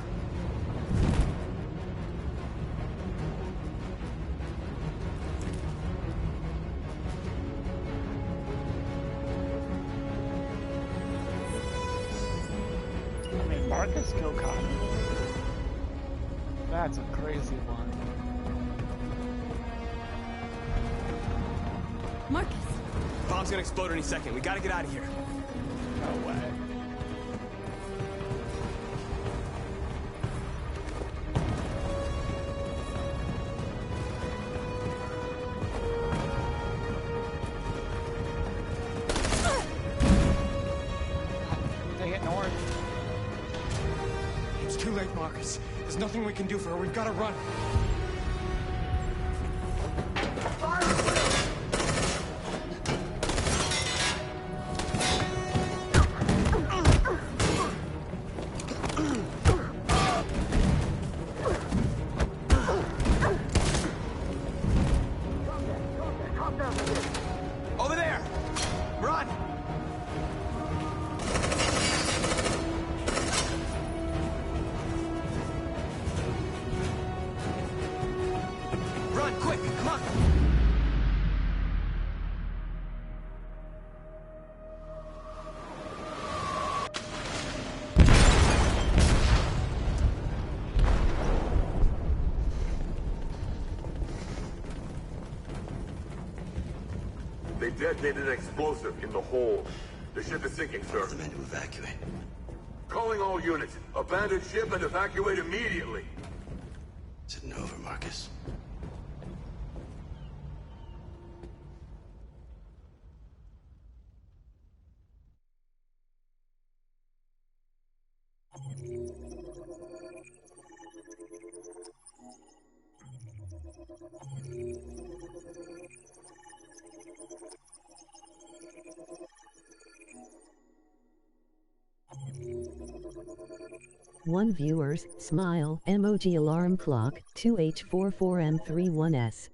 I mean, Marcus killed Connor. That's a crazy one. Marcus! Bomb's gonna explode any second. We gotta get out of here. No way. Take it north. It's too late, Marcus. There's nothing we can do for her. We've got to run. Over there! Run! Run, quick, come on! They detonated an explosive in the hold. The ship is sinking, sir. The men to evacuate. Calling all units. Abandon ship and evacuate immediately. Is it over, Marcus? One viewers, smile, emoji alarm clock, 2H44M31S.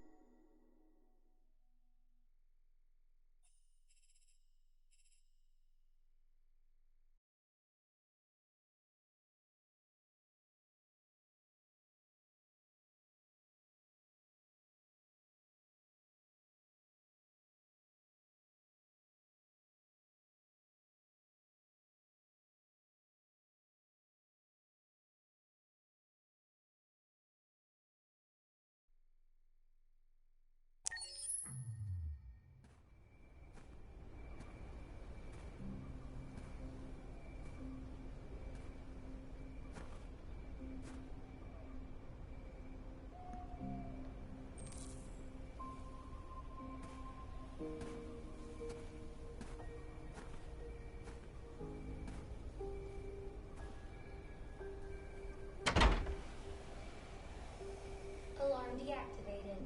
Alarm deactivated.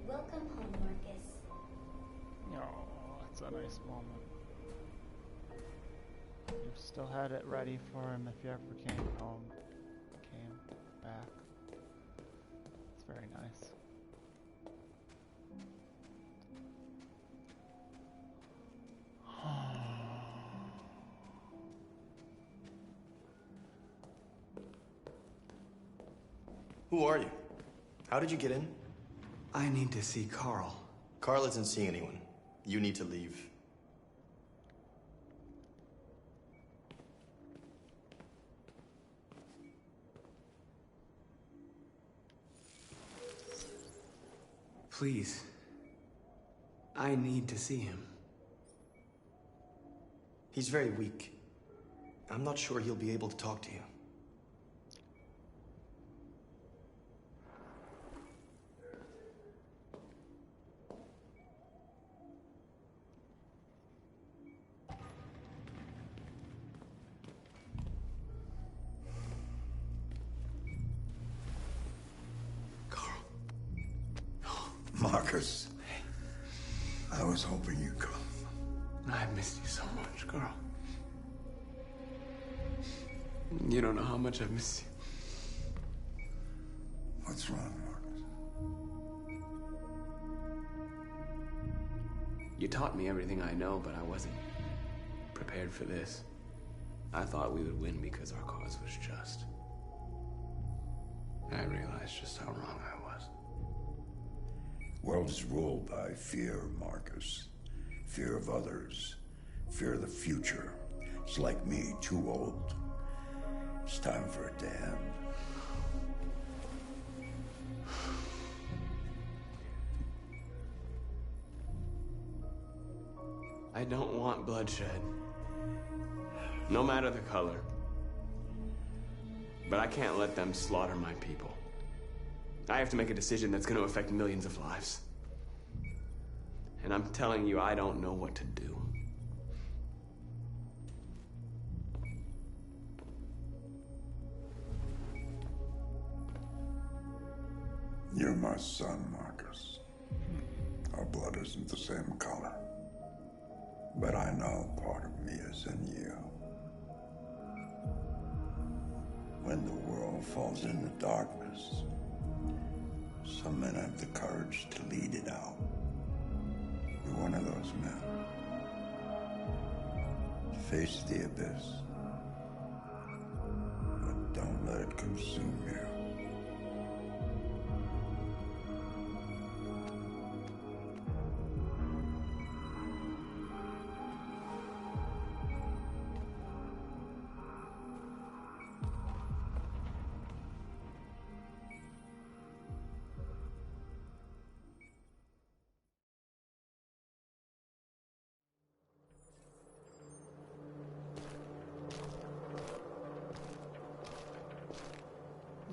Welcome home, Marcus. Oh, that's a nice moment. You still had it ready for him if he ever came home, came back. It's very nice. Who are you? How did you get in? I need to see Carl. Carl isn't seeing anyone. You need to leave. Please. I need to see him. He's very weak. I'm not sure he'll be able to talk to you. Marcus, I was hoping you'd come. I've missed you so much, girl. You don't know how much I've missed you. What's wrong, Marcus? You taught me everything I know, but I wasn't prepared for this. I thought we would win because our cause was just. I realized just how wrong I was. World is ruled by fear, Marcus. Fear of others. Fear of the future. It's like me, too old. It's time for it to end. I don't want bloodshed. No matter the color. But I can't let them slaughter my people. I have to make a decision that's going to affect millions of lives. And I'm telling you, I don't know what to do. You're my son, Marcus. Our blood isn't the same color. But I know part of me is in you. When the world falls into darkness, some men have the courage to lead it out. You're one of those men. Face the abyss. But don't let it consume you.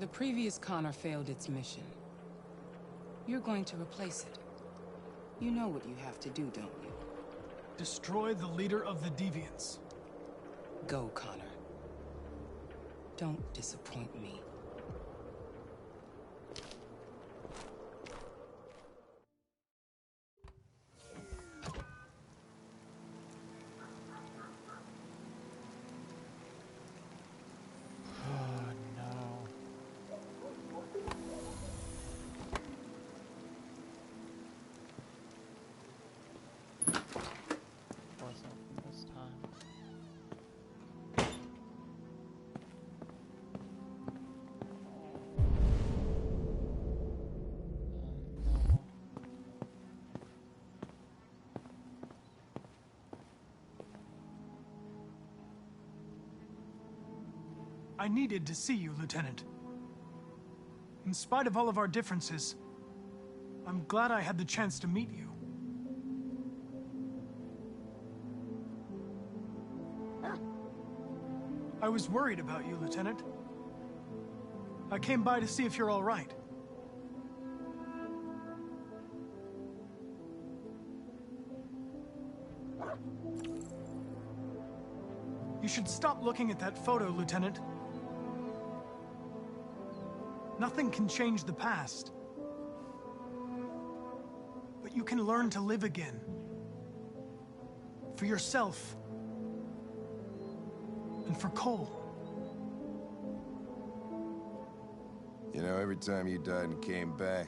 The previous Connor failed its mission. You're going to replace it. You know what you have to do, don't you? Destroy the leader of the Deviants. Go, Connor. Don't disappoint me. I needed to see you, Lieutenant. In spite of all of our differences, I'm glad I had the chance to meet you. I was worried about you, Lieutenant. I came by to see if you're all right. You should stop looking at that photo, Lieutenant. Nothing can change the past. But you can learn to live again. For yourself. And for Cole. You know, every time you died and came back,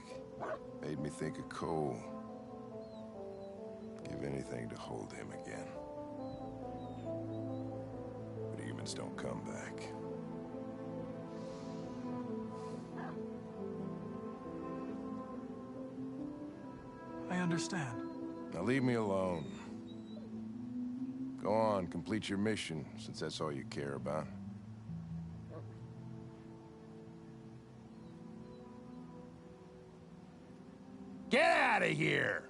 made me think of Cole. Give anything to hold him again. But humans don't come back. I understand. Now leave me alone. Go on, complete your mission, since that's all you care about. Get out of here!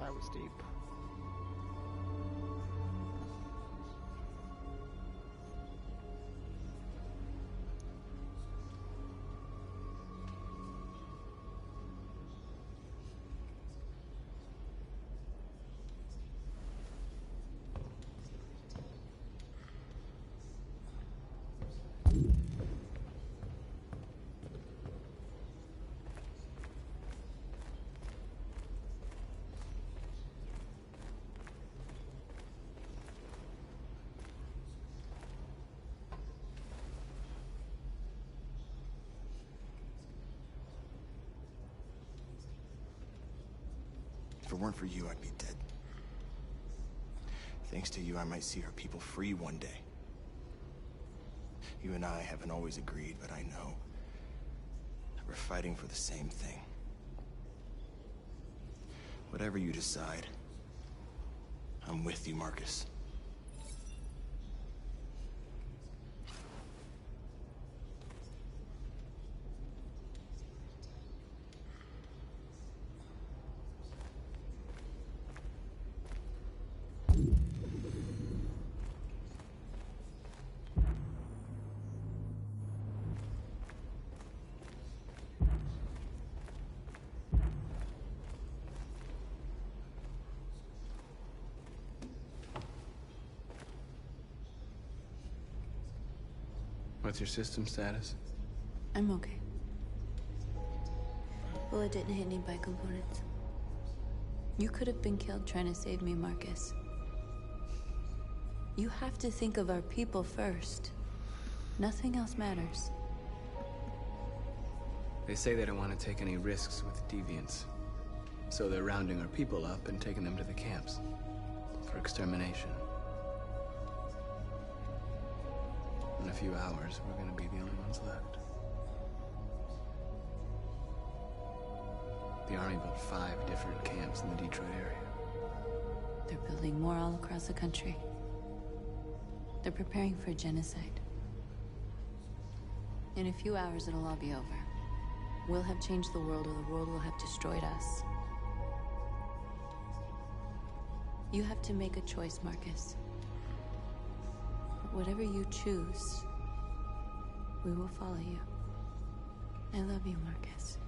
That was deep. If it weren't for you, I'd be dead. Thanks to you, I might see our people free one day. You and I haven't always agreed, but I know that we're fighting for the same thing. Whatever you decide, I'm with you, Marcus. What's your system status? I'm okay. Bullet didn't hit any bike components. You could have been killed trying to save me, Marcus. You have to think of our people first. Nothing else matters. They say they don't want to take any risks with deviants. So they're rounding our people up and taking them to the camps for extermination. In a few hours, we're gonna be the only ones left. The Army built 5 different camps in the Detroit area. They're building more all across the country. They're preparing for genocide. In a few hours, it'll all be over. We'll have changed the world, or the world will have destroyed us. You have to make a choice, Marcus. But whatever you choose, we will follow you. I love you, Marcus.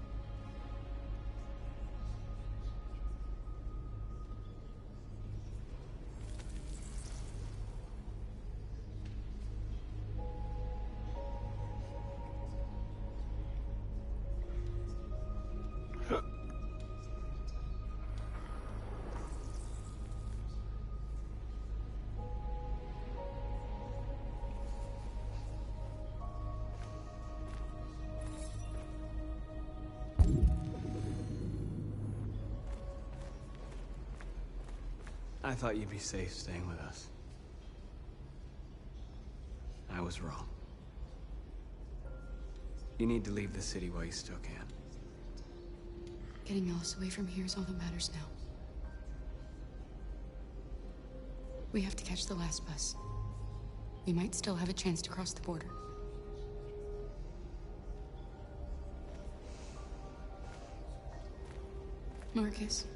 I thought you'd be safe staying with us. I was wrong. You need to leave the city while you still can. Getting Alice away from here is all that matters now. We have to catch the last bus. We might still have a chance to cross the border. Marcus.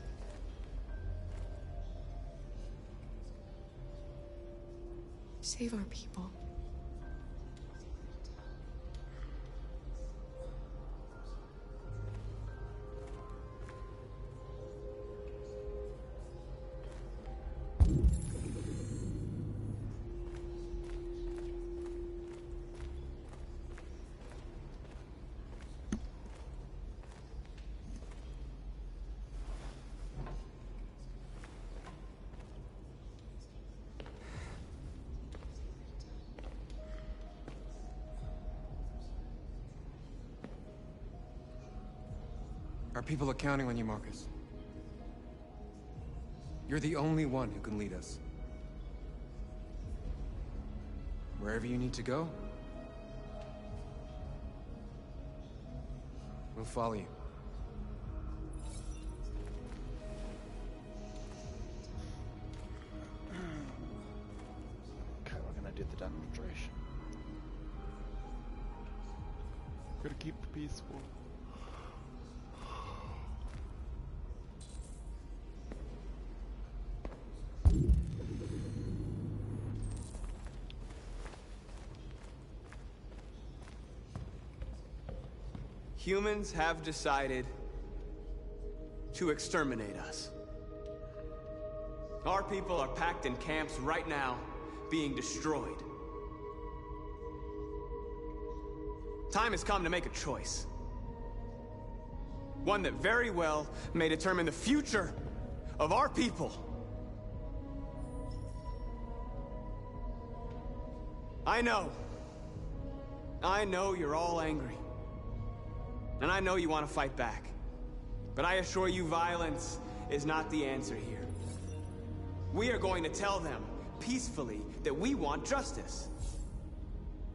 Save our people. Our people are counting on you, Marcus. You're the only one who can lead us. Wherever you need to go, we'll follow you. Okay, we're gonna do the demonstration. Gotta keep it peaceful. Humans have decided to exterminate us. Our people are packed in camps right now, being destroyed. Time has come to make a choice. One that very well may determine the future of our people. I know you're all angry. And I know you want to fight back. But I assure you, violence is not the answer here. We are going to tell them, peacefully, that we want justice.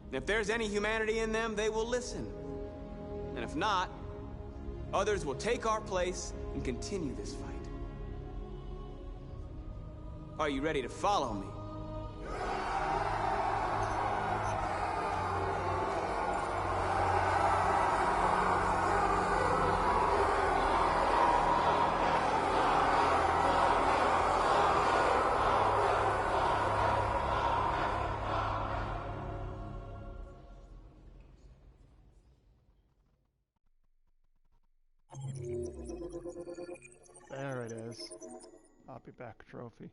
And if there's any humanity in them, they will listen. And if not, others will take our place and continue this fight. Are you ready to follow me? There it is. I'll be back trophy.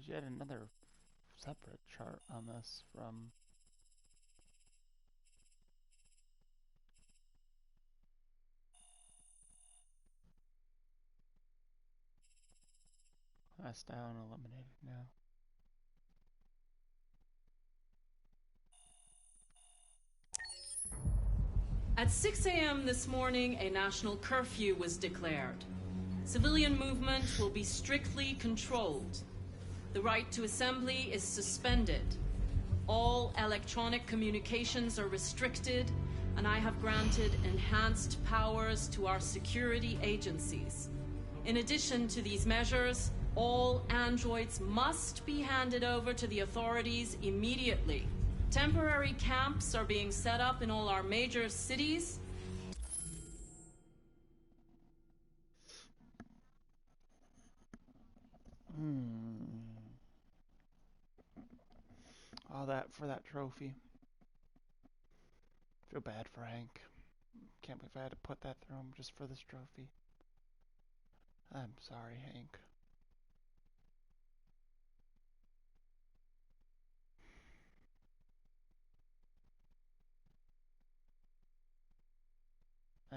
there's yet another separate chart on this from class down, eliminated now. At 6 a.m. this morning, a national curfew was declared. Civilian movement will be strictly controlled. The right to assembly is suspended. All electronic communications are restricted, and I have granted enhanced powers to our security agencies. In addition to these measures, all androids must be handed over to the authorities immediately. Temporary camps are being set up in all our major cities. All that for that trophy. Feel bad for Hank. Can't believe I had to put that through him just for this trophy. I'm sorry, Hank.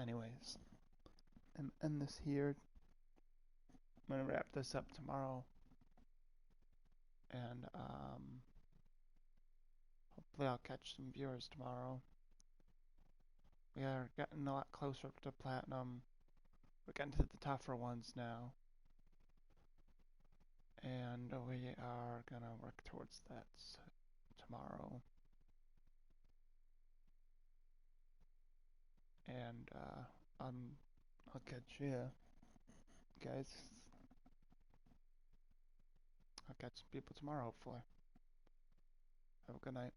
Anyways, I'm end this here. I'm gonna wrap this up tomorrow, and hopefully I'll catch some viewers tomorrow. We are getting a lot closer to platinum. We're getting to the tougher ones now, and we are gonna work towards that tomorrow. And I'll catch you guys. I'll catch some people tomorrow, hopefully. Have a good night.